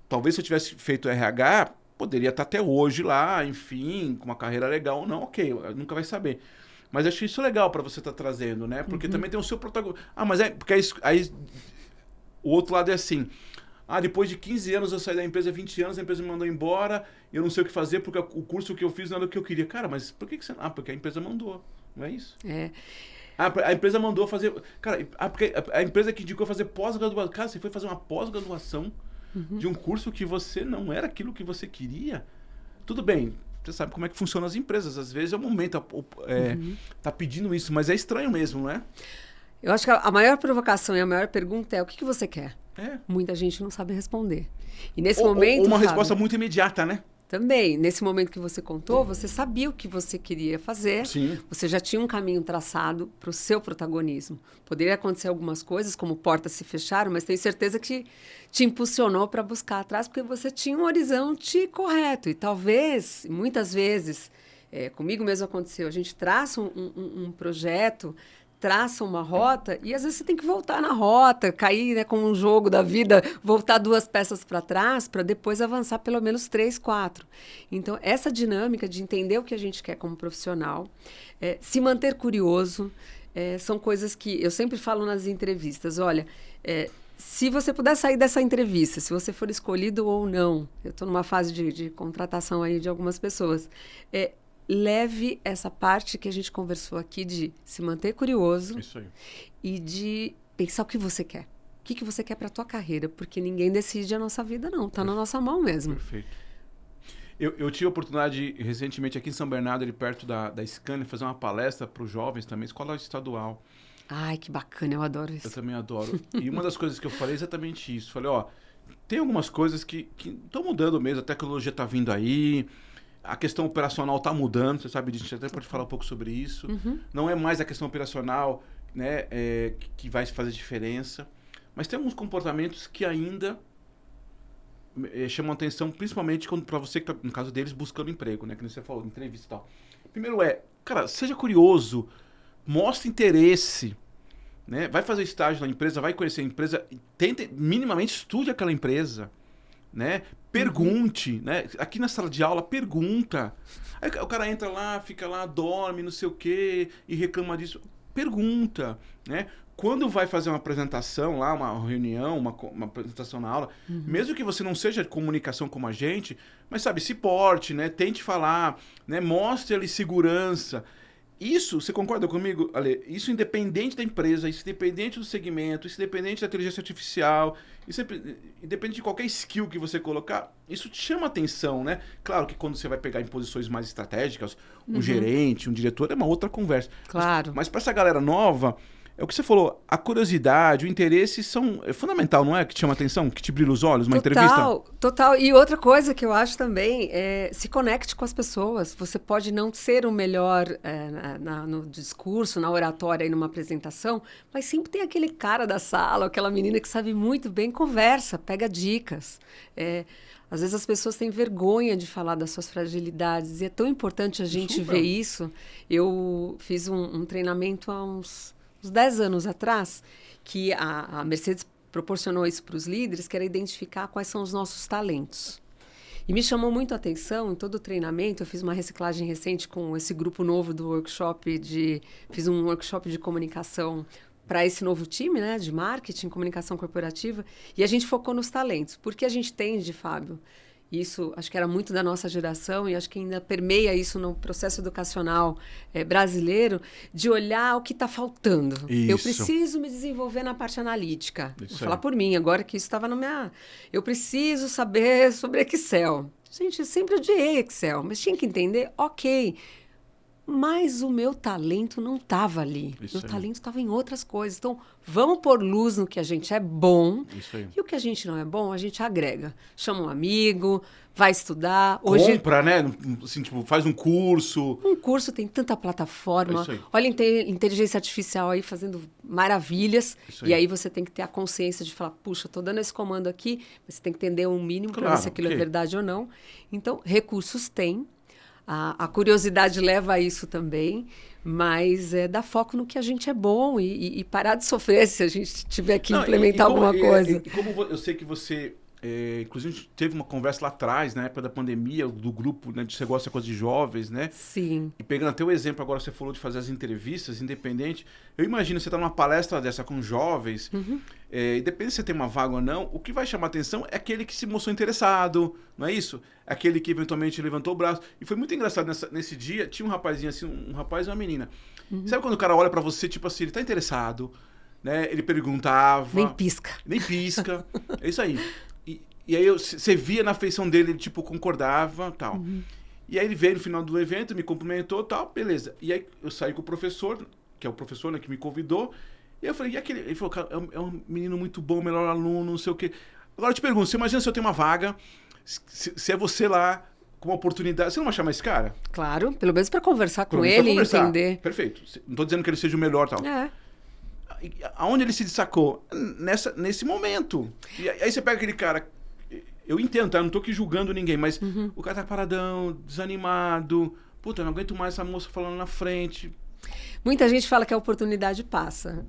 Talvez se eu tivesse feito RH, poderia estar até hoje lá, enfim, com uma carreira legal ou não, ok, nunca vai saber. Mas acho isso legal para você estar trazendo, né? Porque também tem o seu protagonismo. Mas porque aí o outro lado é assim... depois de 15 anos eu saí da empresa, 20 anos, a empresa me mandou embora, eu não sei o que fazer, porque o curso que eu fiz não era o que eu queria. Cara, mas por que você... porque a empresa mandou, não é isso? A empresa mandou fazer... Cara, porque a empresa que indicou fazer pós-graduação. Cara, você foi fazer uma pós-graduação de um curso que você não era aquilo que você queria. Tudo bem, você sabe como é que funcionam as empresas. Às vezes é o momento, tá pedindo isso, mas é estranho mesmo, não é? Eu acho que a maior provocação e a maior pergunta é o que você quer? Muita gente não sabe responder. E nesse Ou momento, uma Fábio, resposta muito imediata, né? também, nesse momento que você contou, você sabia o que você queria fazer. Sim. Você já tinha um caminho traçado para o seu protagonismo. Poderia acontecer algumas coisas, como portas se fecharam, mas tenho certeza que te impulsionou para buscar atrás, porque você tinha um horizonte correto. E talvez, muitas vezes, comigo mesmo aconteceu, a gente traça um projeto, traça uma rota e às vezes você tem que voltar na rota, cair, né, como um jogo da vida, voltar 2 peças para trás para depois avançar pelo menos 3, 4. Então, essa dinâmica de entender o que a gente quer como profissional, se manter curioso, são coisas que eu sempre falo nas entrevistas. Olha, se você puder sair dessa entrevista, se você for escolhido ou não, eu estou numa fase de contratação aí de algumas pessoas, leve essa parte que a gente conversou aqui de se manter curioso. Isso aí. E de pensar o que você quer. O que você quer para a tua carreira, porque ninguém decide a nossa vida, não. Está na nossa mão mesmo. Perfeito. Eu tive a oportunidade, recentemente, aqui em São Bernardo, ali perto da Scania, fazer uma palestra para os jovens também, escola estadual. Ai, que bacana, eu adoro isso. Eu também adoro. E uma das coisas que eu falei é exatamente isso. Falei, tem algumas coisas que estão mudando mesmo, a tecnologia está vindo aí, a questão operacional está mudando, você sabe disso, a gente até pode falar um pouco sobre isso. Não é mais a questão operacional, né, que vai fazer diferença, mas tem alguns comportamentos que ainda chamam atenção, principalmente para você que está, no caso deles, buscando emprego, né, que você falou, entrevista e tal. Primeiro cara, seja curioso, mostre interesse, né, vai fazer estágio na empresa, vai conhecer a empresa, tente, minimamente estude aquela empresa, né? Pergunte, né? Aqui na sala de aula, pergunta. Aí o cara entra lá, fica lá, dorme, não sei o quê, e reclama disso. Pergunta, né? Quando vai fazer uma apresentação lá, uma reunião, uma apresentação na aula, mesmo que você não seja de comunicação como a gente, mas sabe, se porte, né? Tente falar, né? Mostre ali segurança. Isso, você concorda comigo, Ale? Isso independente da empresa, isso independente do segmento, isso independente da inteligência artificial, isso independente de qualquer skill que você colocar, isso te chama atenção, né? Claro que quando você vai pegar em posições mais estratégicas, um gerente, um diretor, é uma outra conversa. Claro. Mas para essa galera nova, é o que você falou, a curiosidade, o interesse é fundamental, não é? Que te chama atenção, que te brilha os olhos, uma entrevista? Total. E outra coisa que eu acho também é se conecte com as pessoas. Você pode não ser o melhor no discurso, na oratória e numa apresentação, mas sempre tem aquele cara da sala, aquela menina que sabe muito bem, conversa, pega dicas. Às vezes as pessoas têm vergonha de falar das suas fragilidades e é tão importante a gente ver isso. Eu fiz um treinamento há uns 10 anos atrás, que a Mercedes proporcionou isso para os líderes, que era identificar quais são os nossos talentos. E me chamou muito a atenção, em todo o treinamento, eu fiz uma reciclagem recente com esse grupo novo do workshop, fiz um workshop de comunicação para esse novo time, né, de marketing, comunicação corporativa, e a gente focou nos talentos. Porque a gente tende, Fábio, isso acho que era muito da nossa geração e acho que ainda permeia isso no processo educacional brasileiro, de olhar o que está faltando. Isso. Eu preciso me desenvolver na parte analítica. Isso Vou falar aí. por mim, agora que isso estava na minha... Eu preciso saber sobre Excel. Gente, eu sempre odiei Excel, mas tinha que entender, ok. Mas o meu talento não estava ali. Isso Meu aí. talento estava em outras coisas. Então, vamos pôr luz no que a gente é bom. Isso aí. E o que a gente não é bom, a gente agrega. Chama um amigo, vai estudar. Hoje, Compra, né? Assim, tipo, faz um curso. um curso tem tanta plataforma. É isso aí. Olha a inteligência artificial aí fazendo maravilhas. Isso aí. E aí você tem que ter a consciência de falar, puxa, estou dando esse comando aqui, mas você tem que entender um mínimo para Claro, ver se aquilo ok. é verdade ou não. Então, recursos tem. A curiosidade leva a isso também, mas dá foco no que a gente é bom e parar de sofrer se a gente tiver que Não, implementar alguma coisa. E como eu sei que você, inclusive, teve uma conversa lá atrás, na época da pandemia, do grupo, né, de você gosta de coisa de jovens, né? Sim. E pegando até o exemplo, agora você falou de fazer as entrevistas independente. Eu imagino você estar numa palestra dessa com jovens, independente se você tem uma vaga ou não, o que vai chamar atenção é aquele que se mostrou interessado, não é isso? Aquele que eventualmente levantou o braço. E foi muito engraçado nesse dia, tinha um rapazinho assim, um rapaz e uma menina. Sabe quando o cara olha pra você, tipo assim, ele tá interessado, né? Ele perguntava. Nem pisca. Nem pisca. É isso aí. E aí você via na feição dele, ele tipo concordava, tal. E aí ele veio no final do evento, me cumprimentou, tal, beleza. E aí eu saí com o professor, que é o professor, né, que me convidou, E eu falei, e aquele? Ele falou, cara, é um menino muito bom, melhor aluno, não sei o quê. Agora eu te pergunto, você imagina se eu tenho uma vaga, se é você lá, com uma oportunidade, você não vai chamar esse cara? Claro, pelo menos para conversar com Pelo menos pra ele e conversar. entender. Perfeito. Não tô dizendo que ele seja o melhor e tal. É. Aonde ele se destacou? Nesse momento. E aí você pega aquele cara... Eu entendo, tá? Eu não tô aqui julgando ninguém, mas o cara tá paradão, desanimado. Puta, eu não aguento mais essa moça falando na frente. Muita gente fala que a oportunidade passa.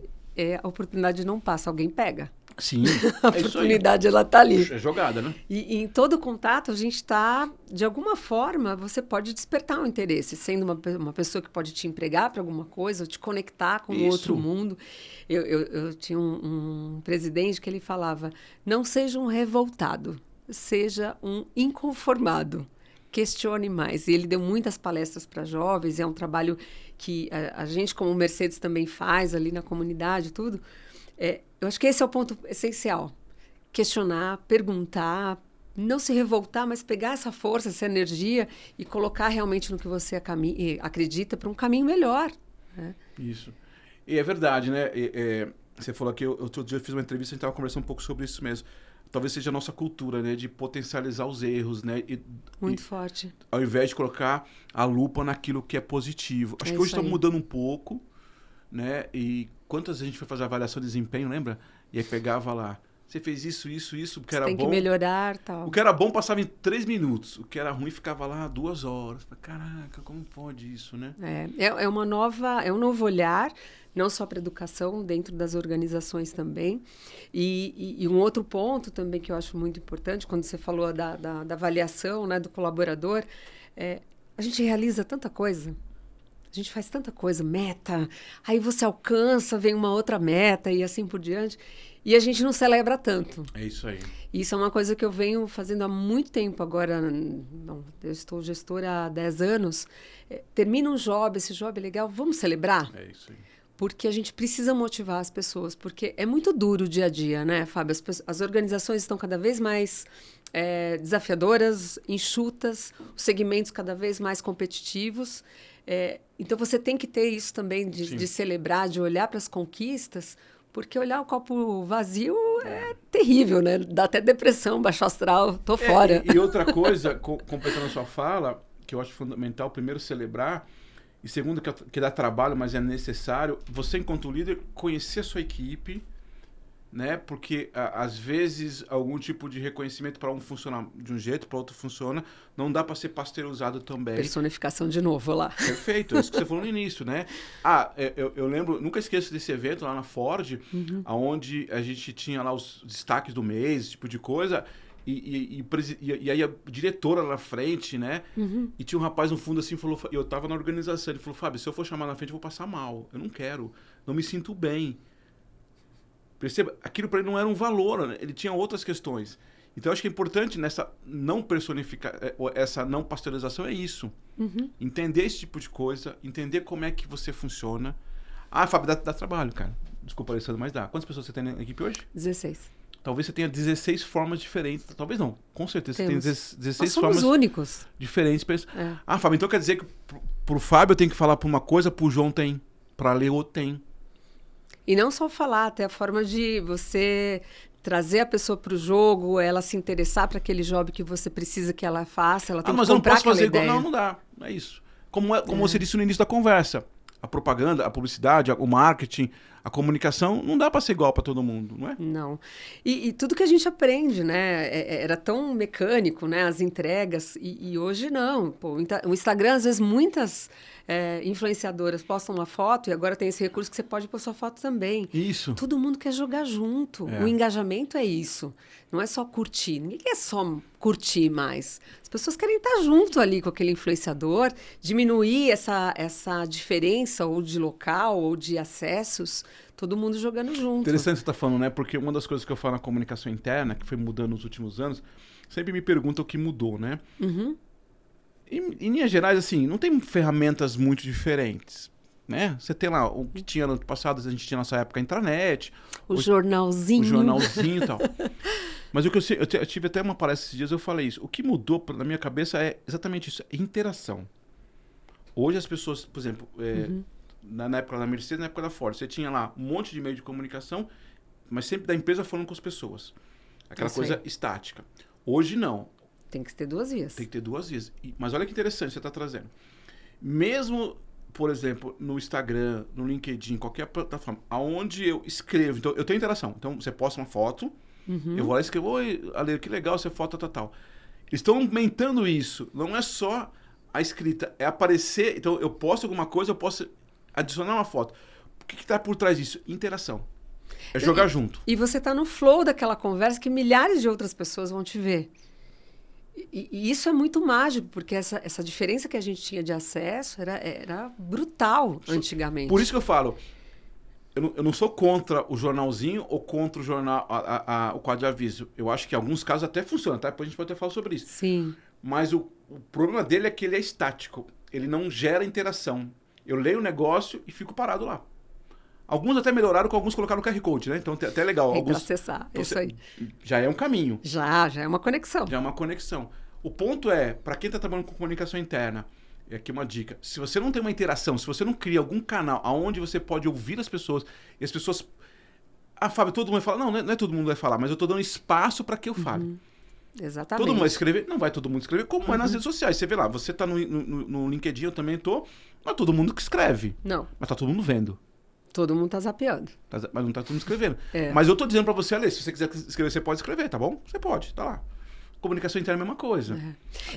A oportunidade não passa, alguém pega. Sim, A oportunidade, ela tá ali. É jogada, né? E em todo contato, a gente está, de alguma forma, você pode despertar um interesse, sendo uma pessoa que pode te empregar para alguma coisa, ou te conectar com um outro mundo. Eu tinha um presidente que ele falava, não seja um revoltado, seja um inconformado. Questione mais. E ele deu muitas palestras para jovens, é um trabalho que a gente, como Mercedes, também faz ali na comunidade, tudo. Eu acho que esse é o ponto essencial. Questionar, perguntar, não se revoltar, mas pegar essa força, essa energia e colocar realmente no que você acredita para um caminho melhor. Né? Isso. E é verdade, né? Você falou aqui, outro dia eu fiz uma entrevista, a gente estava conversando um pouco sobre isso mesmo. Talvez seja a nossa cultura, né? De potencializar os erros, né? Muito forte. Ao invés de colocar a lupa naquilo que é positivo. Acho que hoje está mudando um pouco, né? E quantas vezes a gente foi fazer avaliação de desempenho, lembra? E aí pegava lá, você fez isso, o que era bom... Tem que melhorar, tal. O que era bom passava em 3 minutos, o que era ruim ficava lá 2 horas. Caraca, como pode isso, né? É um novo olhar, não só para a educação, dentro das organizações também. E um outro ponto também que eu acho muito importante, quando você falou da avaliação, né, do colaborador, a gente realiza tanta coisa. A gente faz tanta coisa, meta, aí você alcança, vem uma outra meta e assim por diante. E a gente não celebra tanto. É isso aí. Isso é uma coisa que eu venho fazendo há muito tempo agora. Eu estou gestora há 10 anos. Termina um job, esse job é legal, vamos celebrar? É isso aí. Porque a gente precisa motivar as pessoas, porque é muito duro o dia a dia, né, Fábio? As organizações estão cada vez mais desafiadoras, enxutas, os segmentos cada vez mais competitivos. Então, você tem que ter isso também de celebrar, de olhar para as conquistas, porque olhar o copo vazio é terrível, né? Dá até depressão, baixo astral, tô fora. E outra coisa, completando a sua fala, que eu acho fundamental, primeiro, celebrar, e segundo, que dá trabalho, mas é necessário, você, enquanto líder, conhecer a sua equipe, né? Porque, às vezes, algum tipo de reconhecimento para um funciona de um jeito, para outro funciona, não dá para ser pasteurizado também. Personificação de novo lá. Perfeito, é isso que você falou no início, né? Eu lembro, nunca esqueço desse evento lá na Ford, onde a gente tinha lá os destaques do mês, esse tipo de coisa, e aí a diretora lá na frente, né? E tinha um rapaz no fundo assim, falou, eu tava na organização, ele falou, Fábio, se eu for chamar na frente eu vou passar mal, eu não quero, não me sinto bem. Perceba, aquilo para ele não era um valor, né? Ele tinha outras questões. Então, eu acho que é importante nessa não personificar, essa não pasteurização é isso. Entender esse tipo de coisa, entender como é que você funciona. Fábio, dá trabalho, cara. Desculpa, Alessandro, mas dá. Quantas pessoas você tem na equipe hoje? 16. Talvez você tenha 16 formas diferentes. Talvez não. Com certeza Temos. você tem 16 Nós somos formas únicos. diferentes. Fábio, então quer dizer que pro Fábio eu tenho que falar para uma coisa, pro João tem, para Leo outro tem. E não só falar, até a forma de você trazer a pessoa para o jogo, ela se interessar para aquele job que você precisa que ela faça, ela tem mas que eu não comprar posso fazer ideia. igual. Não dá. É isso. Como você disse no início da conversa, a propaganda, a publicidade, o marketing, a comunicação, não dá para ser igual para todo mundo, não é? Não. E tudo que a gente aprende, né? Era tão mecânico, né? As entregas. E hoje não. Pô, o Instagram, às vezes, muitas influenciadoras postam uma foto e agora tem esse recurso que você pode pôr sua foto também. Isso. Todo mundo quer jogar junto. O engajamento é isso. Não é só curtir. Ninguém quer só curtir mais. As pessoas querem estar junto ali com aquele influenciador, diminuir essa diferença ou de local ou de acessos, todo mundo jogando junto. Interessante você estar falando, né? Porque uma das coisas que eu falo na comunicação interna, que foi mudando nos últimos anos, sempre me perguntam o que mudou, né? Em linhas gerais, assim, não tem ferramentas muito diferentes, né? Você tem lá o que tinha no passado, a gente tinha na nossa época a intranet. O jornalzinho. O jornalzinho e tal. Mas o que eu tive até uma palestra esses dias, eu falei isso. O que mudou na minha cabeça é exatamente isso, é interação. Hoje as pessoas, por exemplo, na época da Mercedes, na época da Ford, você tinha lá um monte de meio de comunicação, mas sempre da empresa falando com as pessoas. Aquela coisa estática. Hoje, não. Tem que ter 2 vias. Tem que ter 2 vias. Mas olha que interessante você está trazendo. Mesmo, por exemplo, no Instagram, no LinkedIn, qualquer plataforma, aonde eu escrevo, então eu tenho interação. Então você posta uma foto, eu vou lá e escrevo, oi, Ale, que legal essa foto, tal. Eles estão aumentando isso. Não é só a escrita, é aparecer. Então eu posto alguma coisa, eu posso adicionar uma foto. O que está por trás disso? Interação. É jogar junto. E você está no flow daquela conversa que milhares de outras pessoas vão te ver. E isso é muito mágico, porque essa diferença que a gente tinha de acesso era brutal antigamente. Por isso que eu falo, eu não sou contra o jornalzinho ou contra o jornal, o quadro de aviso. Eu acho que em alguns casos até funciona, tá? Depois a gente pode até falar sobre isso. Sim. Mas o problema dele é que ele é estático. Ele não gera interação. Eu leio o negócio e fico parado lá. Alguns até melhoraram, com alguns colocaram o QR Code, né? Então até legal. Tem que acessar, então, isso aí. Já é um caminho. Já é uma conexão. Já é uma conexão. O ponto é, para quem está trabalhando com comunicação interna, é aqui uma dica. Se você não tem uma interação, se você não cria algum canal onde você pode ouvir as pessoas, e as pessoas... Ah, Fábio, todo mundo vai falar. Não é todo mundo vai falar, mas eu estou dando espaço para que eu fale. Exatamente. Todo mundo vai escrever? Não vai todo mundo escrever, como é nas redes sociais. Você vê lá, você está no LinkedIn, eu também estou. Não é todo mundo que escreve. Não. Mas está todo mundo vendo. Todo mundo tá zapeando. Mas não tá todo mundo escrevendo. É. Mas eu tô dizendo pra você, Ale, se você quiser escrever, você pode escrever, tá bom? Você pode, tá lá. Comunicação interna é a mesma coisa.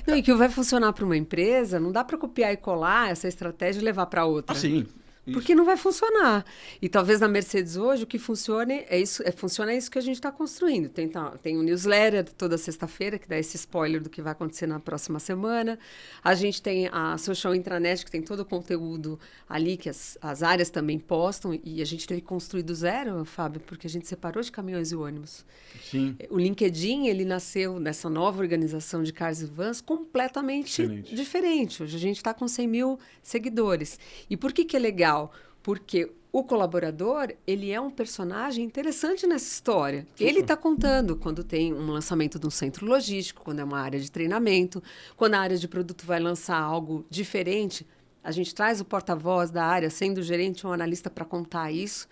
Não, e que vai funcionar para uma empresa, não dá para copiar e colar essa estratégia e levar para outra. Ah, sim. Porque não vai funcionar. E talvez na Mercedes hoje o que funcione é isso, funciona isso que a gente está construindo. Tem um newsletter toda sexta-feira que dá esse spoiler do que vai acontecer na próxima semana. A gente tem a Social Intranet, que tem todo o conteúdo ali que as áreas também postam. E a gente teve que construir do zero, Fábio, porque a gente separou de caminhões e ônibus. Sim. O LinkedIn, ele nasceu nessa nova organização de cars e vans completamente diferente. Hoje a gente está com 100 mil seguidores. E por que é legal? Porque o colaborador, ele é um personagem interessante nessa história. Ele está contando quando tem um lançamento de um centro logístico, quando é uma área de treinamento, quando a área de produto vai lançar algo diferente, a gente traz o porta-voz da área, sendo o gerente ou analista, para contar isso.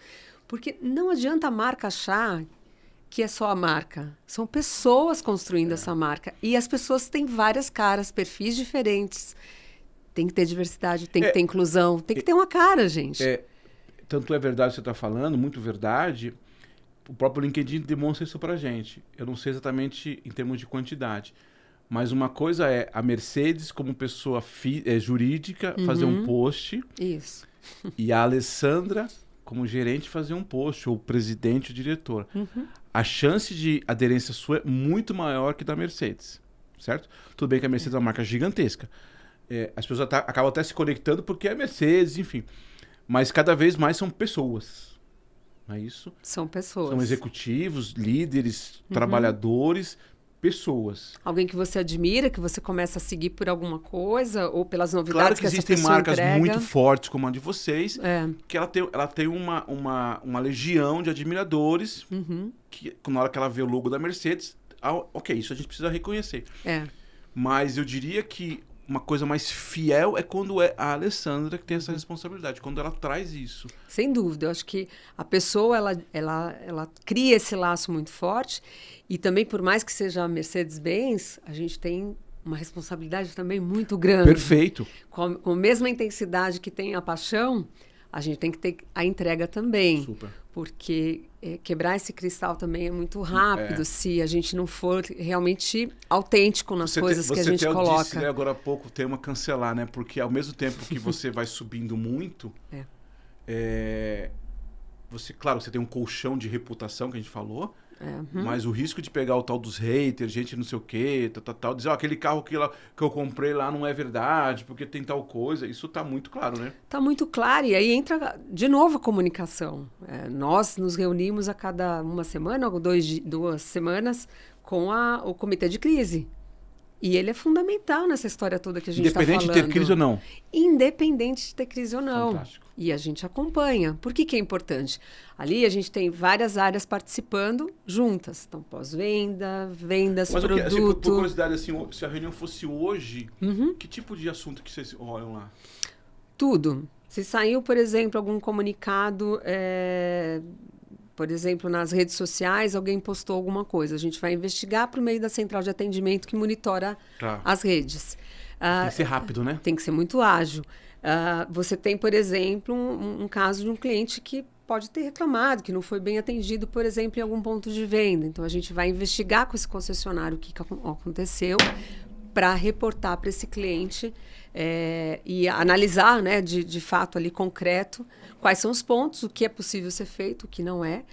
Porque não adianta a marca achar que é só a marca. São pessoas construindo essa marca. E as pessoas têm várias caras, perfis diferentes. Tem que ter diversidade, tem que ter inclusão, tem que ter uma cara, gente. Tanto é verdade o que você está falando, muito verdade. O próprio LinkedIn demonstra isso pra gente. Eu não sei exatamente em termos de quantidade. Mas uma coisa é a Mercedes, como pessoa jurídica, fazer um post. Isso. E a Alessandra, como gerente, fazer um post, ou presidente ou diretor. A chance de aderência sua é muito maior que da Mercedes. Certo? Tudo bem que a Mercedes é uma marca gigantesca. As pessoas acabam até se conectando porque é Mercedes, enfim. Mas cada vez mais são pessoas. Não é isso? São pessoas. São executivos, líderes, trabalhadores, pessoas. Alguém que você admira, que você começa a seguir por alguma coisa ou pelas novidades claro que essa existem pessoa marcas entrega. muito fortes como a de vocês, que ela tem uma legião de admiradores que na hora que ela vê o logo da Mercedes, ok, isso a gente precisa reconhecer. Mas eu diria que uma coisa mais fiel é quando é a Alessandra que tem essa responsabilidade, quando ela traz isso. Sem dúvida, eu acho que a pessoa ela cria esse laço muito forte e também, por mais que seja a Mercedes-Benz, a gente tem uma responsabilidade também muito grande. Perfeito. Com a mesma intensidade que tem a paixão, a gente tem que ter a entrega também. Super. Porque quebrar esse cristal também é muito rápido se a gente não for realmente autêntico nas coisas que a gente coloca. Você disse, agora há pouco o tema cancelar, né? Porque ao mesmo tempo que você vai subindo muito, claro, você tem um colchão de reputação que a gente falou, mas o risco de pegar o tal dos haters, gente não sei o quê, tal, dizer, aquele carro que eu comprei lá não é verdade, porque tem tal coisa, isso tá muito claro, né? Tá muito claro, e aí entra de novo a comunicação. Nós nos reunimos a cada uma semana ou 2 semanas com o comitê de crise. E ele é fundamental nessa história toda que a gente está falando. Independente de ter crise ou não. Independente de ter crise ou não. Fantástico. E a gente acompanha. Por que é importante? Ali a gente tem várias áreas participando juntas. Então, pós-venda, vendas, produto. Mas por curiosidade, assim, se a reunião fosse hoje, que tipo de assunto que vocês olham lá? Tudo. Se saiu, por exemplo, algum comunicado, por exemplo, nas redes sociais, alguém postou alguma coisa, a gente vai investigar por meio da central de atendimento que monitora as redes. Tem que ser rápido, né? Tem que ser muito ágil. Você tem, por exemplo, um caso de um cliente que pode ter reclamado, que não foi bem atendido, por exemplo, em algum ponto de venda. Então, a gente vai investigar com esse concessionário o que aconteceu para reportar para esse cliente e analisar, né, de fato ali concreto quais são os pontos, o que é possível ser feito, o que não é.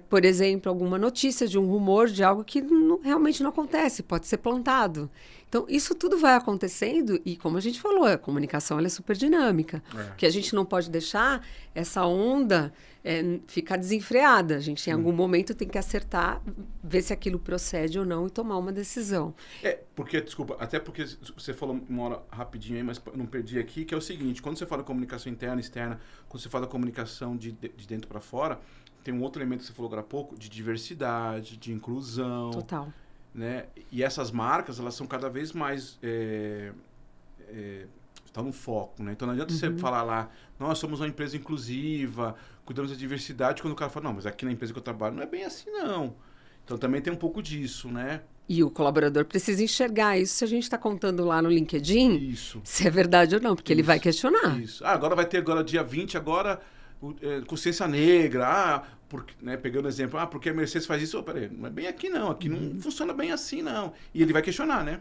Por exemplo, alguma notícia de um rumor de algo que realmente não acontece, pode ser plantado. Então, isso tudo vai acontecendo e, como a gente falou, a comunicação ela é super dinâmica. O que a gente não pode deixar, essa onda ficar desenfreada. A gente, em algum momento, tem que acertar, ver se aquilo procede ou não e tomar uma decisão. Desculpa, até porque você falou uma hora rapidinho aí, mas eu não perdi aqui, que é o seguinte, quando você fala comunicação interna e externa, quando você fala comunicação de dentro para fora, tem um outro elemento que você falou agora há pouco, de diversidade, de inclusão. Total. Né? E essas marcas, elas são cada vez mais... estão no foco, né? Então não adianta você falar lá, nós somos uma empresa inclusiva, cuidamos da diversidade, quando o cara fala, não, mas aqui na empresa que eu trabalho não é bem assim, não. Então também tem um pouco disso, né? E o colaborador precisa enxergar isso se a gente está contando lá no LinkedIn, se é verdade ou não, porque ele vai questionar. Isso. Agora vai ter dia 20, consciência negra, né, pegando o exemplo, porque a Mercedes faz isso, peraí, não é bem aqui não, aqui não funciona bem assim não. E ele vai questionar, né?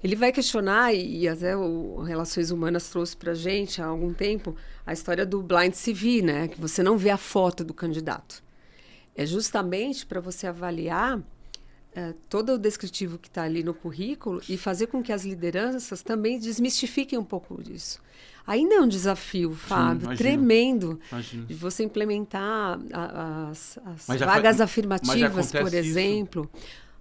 Ele vai questionar, e até o Relações Humanas trouxe pra gente há algum tempo a história do blind CV, né? Que você não vê a foto do candidato. É justamente para você avaliar todo o descritivo que está ali no currículo e fazer com que as lideranças também desmistifiquem um pouco disso. Ainda é um desafio, Fábio, tremendo, de você implementar as vagas afirmativas, por exemplo.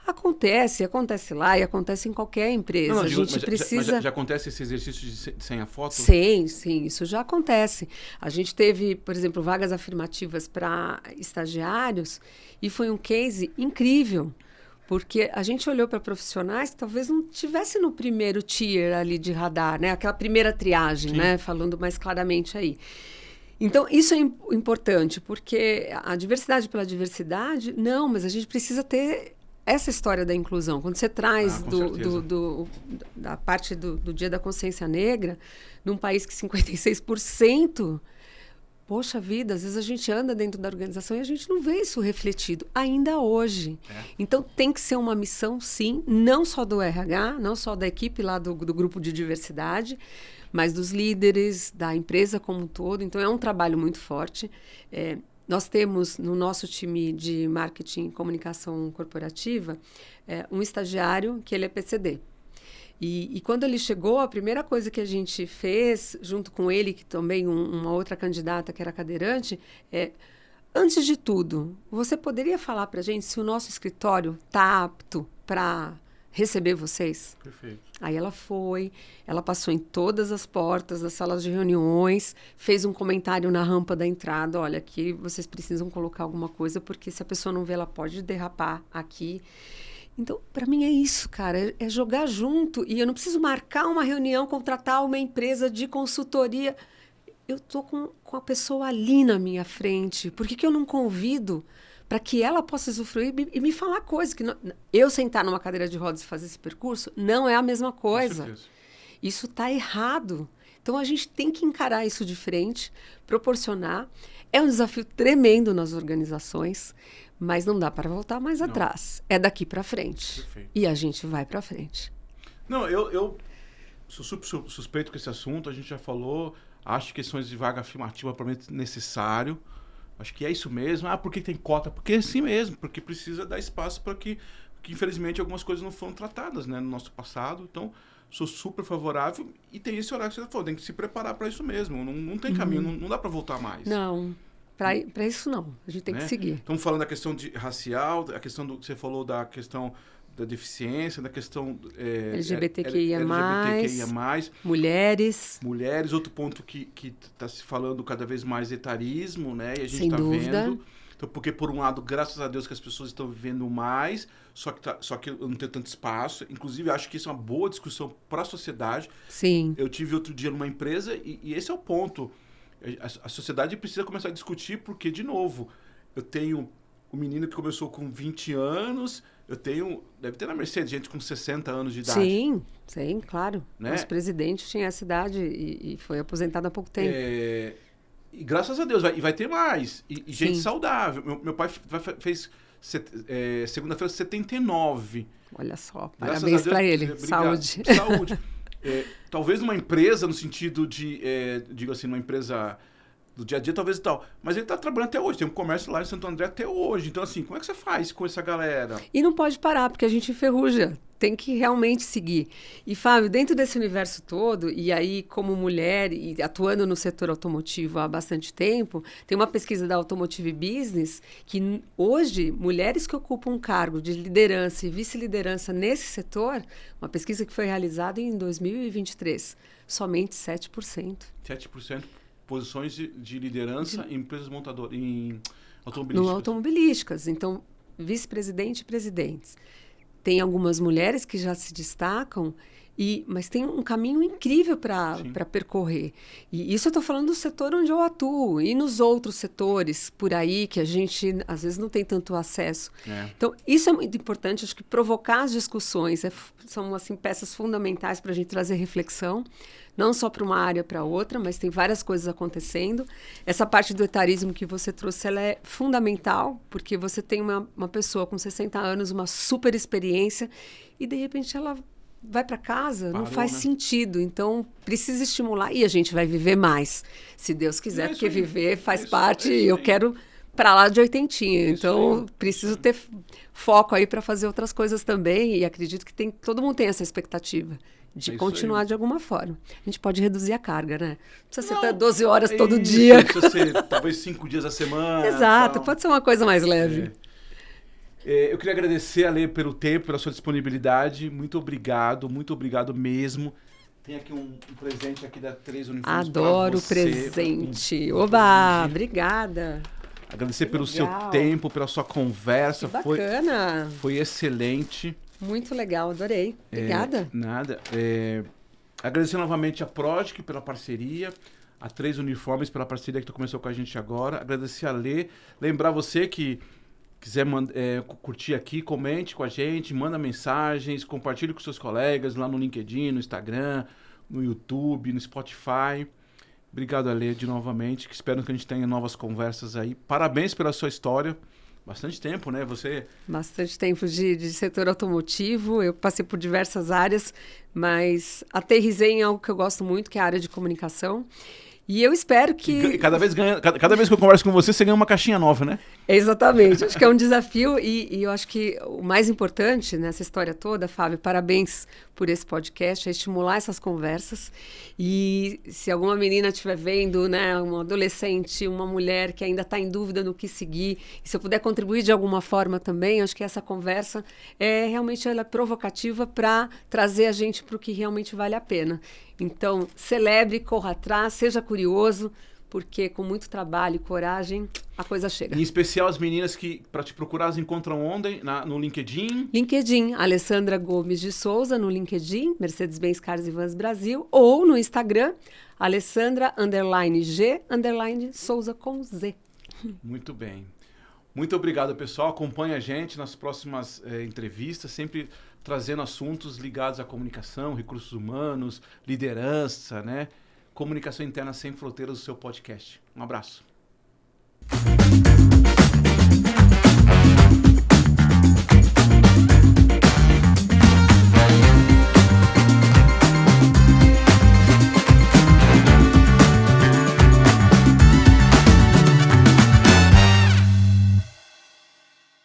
Acontece lá e acontece em qualquer empresa. A gente precisa... já acontece esse exercício de sem a foto? Sim, isso já acontece. A gente teve, por exemplo, vagas afirmativas para estagiários e foi um case incrível. Porque a gente olhou para profissionais que talvez não tivesse no primeiro tier ali de radar, né? Aquela primeira triagem, né? Falando mais claramente aí. Então, isso é importante, porque a diversidade pela diversidade, não, mas a gente precisa ter essa história da inclusão. Quando você traz da parte do Dia da Consciência Negra, num país que 56%... Poxa vida, às vezes a gente anda dentro da organização e a gente não vê isso refletido, ainda hoje. Então, tem que ser uma missão, sim, não só do RH, não só da equipe lá do grupo de diversidade, mas dos líderes, da empresa como um todo. Então, é um trabalho muito forte. Nós temos, no nosso time de marketing e comunicação corporativa, um estagiário que ele é PCD. E quando ele chegou, a primeira coisa que a gente fez, junto com ele, que também uma outra candidata que era cadeirante, antes de tudo, você poderia falar para a gente se o nosso escritório está apto para receber vocês? Perfeito. Aí ela passou em todas as portas das salas de reuniões, fez um comentário na rampa da entrada, olha, aqui vocês precisam colocar alguma coisa, porque se a pessoa não vê, ela pode derrapar aqui. Então, para mim é isso, cara, é jogar junto. E eu não preciso marcar uma reunião, contratar uma empresa de consultoria. Eu estou com a pessoa ali na minha frente. Por que eu não convido para que ela possa usufruir e me falar coisas? Que não, eu sentar numa cadeira de rodas e fazer esse percurso não é a mesma coisa. Isso está errado. Então, a gente tem que encarar isso de frente, proporcionar. É um desafio tremendo nas organizações, mas não dá para voltar mais atrás. É daqui para frente. Perfeito. E a gente vai para frente. Não, eu sou super suspeito com esse assunto. A gente já falou. Acho que questões de vaga afirmativa provavelmente necessário. Acho que é isso mesmo. Por que tem cota? Porque é assim mesmo. Porque precisa dar espaço para que infelizmente algumas coisas não foram tratadas, né, no nosso passado. Então, sou super favorável. E tem esse horário que você falou. Tem que se preparar para isso mesmo. Não tem caminho. Não dá para voltar mais. Não. Para isso não, a gente tem que seguir. Estamos falando da questão racial, a questão que você falou da questão da deficiência, da questão LGBTQIA+, mulheres. Outro ponto que está se falando cada vez mais etarismo, né? E a gente Sem dúvida. Vendo. Então, porque por um lado, graças a Deus que as pessoas estão vivendo mais, só que não tem tanto espaço. Inclusive, acho que isso é uma boa discussão para a sociedade. Sim. Eu tive outro dia numa empresa e esse é o ponto. A sociedade precisa começar a discutir porque, de novo, eu tenho um menino que começou com 20 anos, deve ter na Mercedes gente com 60 anos de idade. Sim, claro. Né? Nosso presidente tinha essa idade e foi aposentado há pouco tempo. E graças a Deus, vai ter mais. E gente saudável. Meu pai fez segunda-feira 79. Olha só, Graças parabéns a Deus, para ele. obrigado. Saúde. Talvez numa empresa, no sentido de, digo assim, numa empresa do dia a dia, talvez e tal. Mas ele está trabalhando até hoje. Tem um comércio lá em Santo André até hoje. Então, assim, como é que você faz com essa galera? E não pode parar, porque a gente enferruja. Tem que realmente seguir. E, Fábio, dentro desse universo todo, e aí como mulher e atuando no setor automotivo há bastante tempo, tem uma pesquisa da Automotive Business que hoje, mulheres que ocupam um cargo de liderança e vice-liderança nesse setor, uma pesquisa que foi realizada em 2023, somente 7%. 7% posições de liderança em empresas montadoras, em automobilísticas. No automobilísticas. Então, vice-presidente e presidentes. Tem algumas mulheres que já se destacam, mas tem um caminho incrível para percorrer. E isso eu estou falando do setor onde eu atuo, e nos outros setores por aí que a gente, às vezes, não tem tanto acesso. Então, isso é muito importante, acho que provocar as discussões são assim, peças fundamentais para a gente trazer reflexão, não só para uma área para outra, mas tem várias coisas acontecendo. Essa parte do etarismo que você trouxe, ela é fundamental, porque você tem uma pessoa com 60 anos, uma super experiência, e de repente ela vai para casa, não faz sentido. Então, precisa estimular, e a gente vai viver mais, se Deus quiser, porque viver faz parte, eu quero para lá de 80, então preciso ter foco aí para fazer outras coisas também, e acredito que todo mundo tem essa expectativa de continuar de alguma forma. A gente pode reduzir a carga, né? Não precisa ser até 12 horas todo dia. Precisa ser talvez 5 dias a semana. Exato, pode ser uma coisa mais leve. Eu queria agradecer, Ale, pelo tempo, pela sua disponibilidade. Muito obrigado mesmo. Tem aqui um presente aqui da 3 Uniformes. Adoro presente. Oba, obrigada. Agradecer pelo seu tempo, pela sua conversa. Que bacana. Foi excelente. Muito legal, adorei. Obrigada. Nada. Agradecer novamente a Prodigy pela parceria, a 3 Uniformes pela parceria que tu começou com a gente agora. Agradecer a Lê. Lembrar você que quiser curtir aqui, comente com a gente, manda mensagens, compartilhe com seus colegas lá no LinkedIn, no Instagram, no YouTube, no Spotify. Obrigado, Ale, novamente, que espero que a gente tenha novas conversas aí. Parabéns pela sua história. Bastante tempo, né? Bastante tempo de setor automotivo. Eu passei por diversas áreas, mas aterrisei em algo que eu gosto muito, que é a área de comunicação. E eu espero que... Cada vez que eu converso com você ganha uma caixinha nova, né? Exatamente. Acho que é um desafio e eu acho que o mais importante nessa história toda, Fábio, parabéns por esse podcast, é estimular essas conversas. E se alguma menina estiver vendo, né, um adolescente, uma mulher que ainda está em dúvida no que seguir, e se eu puder contribuir de alguma forma também, acho que essa conversa realmente ela é provocativa para trazer a gente para o que realmente vale a pena. Então, celebre, corra atrás, seja curioso, porque com muito trabalho e coragem, a coisa chega. Em especial as meninas que, para te procurar, as encontram onde? No LinkedIn? LinkedIn, Alessandra Gomes de Souza no LinkedIn, Mercedes-Benz Cars e Vans Brasil, ou no Instagram, Alessandra_G_Souza com Z. Muito bem. Muito obrigado, pessoal. Acompanhe a gente nas próximas entrevistas, sempre trazendo assuntos ligados à comunicação, recursos humanos, liderança, né? Comunicação Interna Sem Fronteiras, o seu podcast. Um abraço.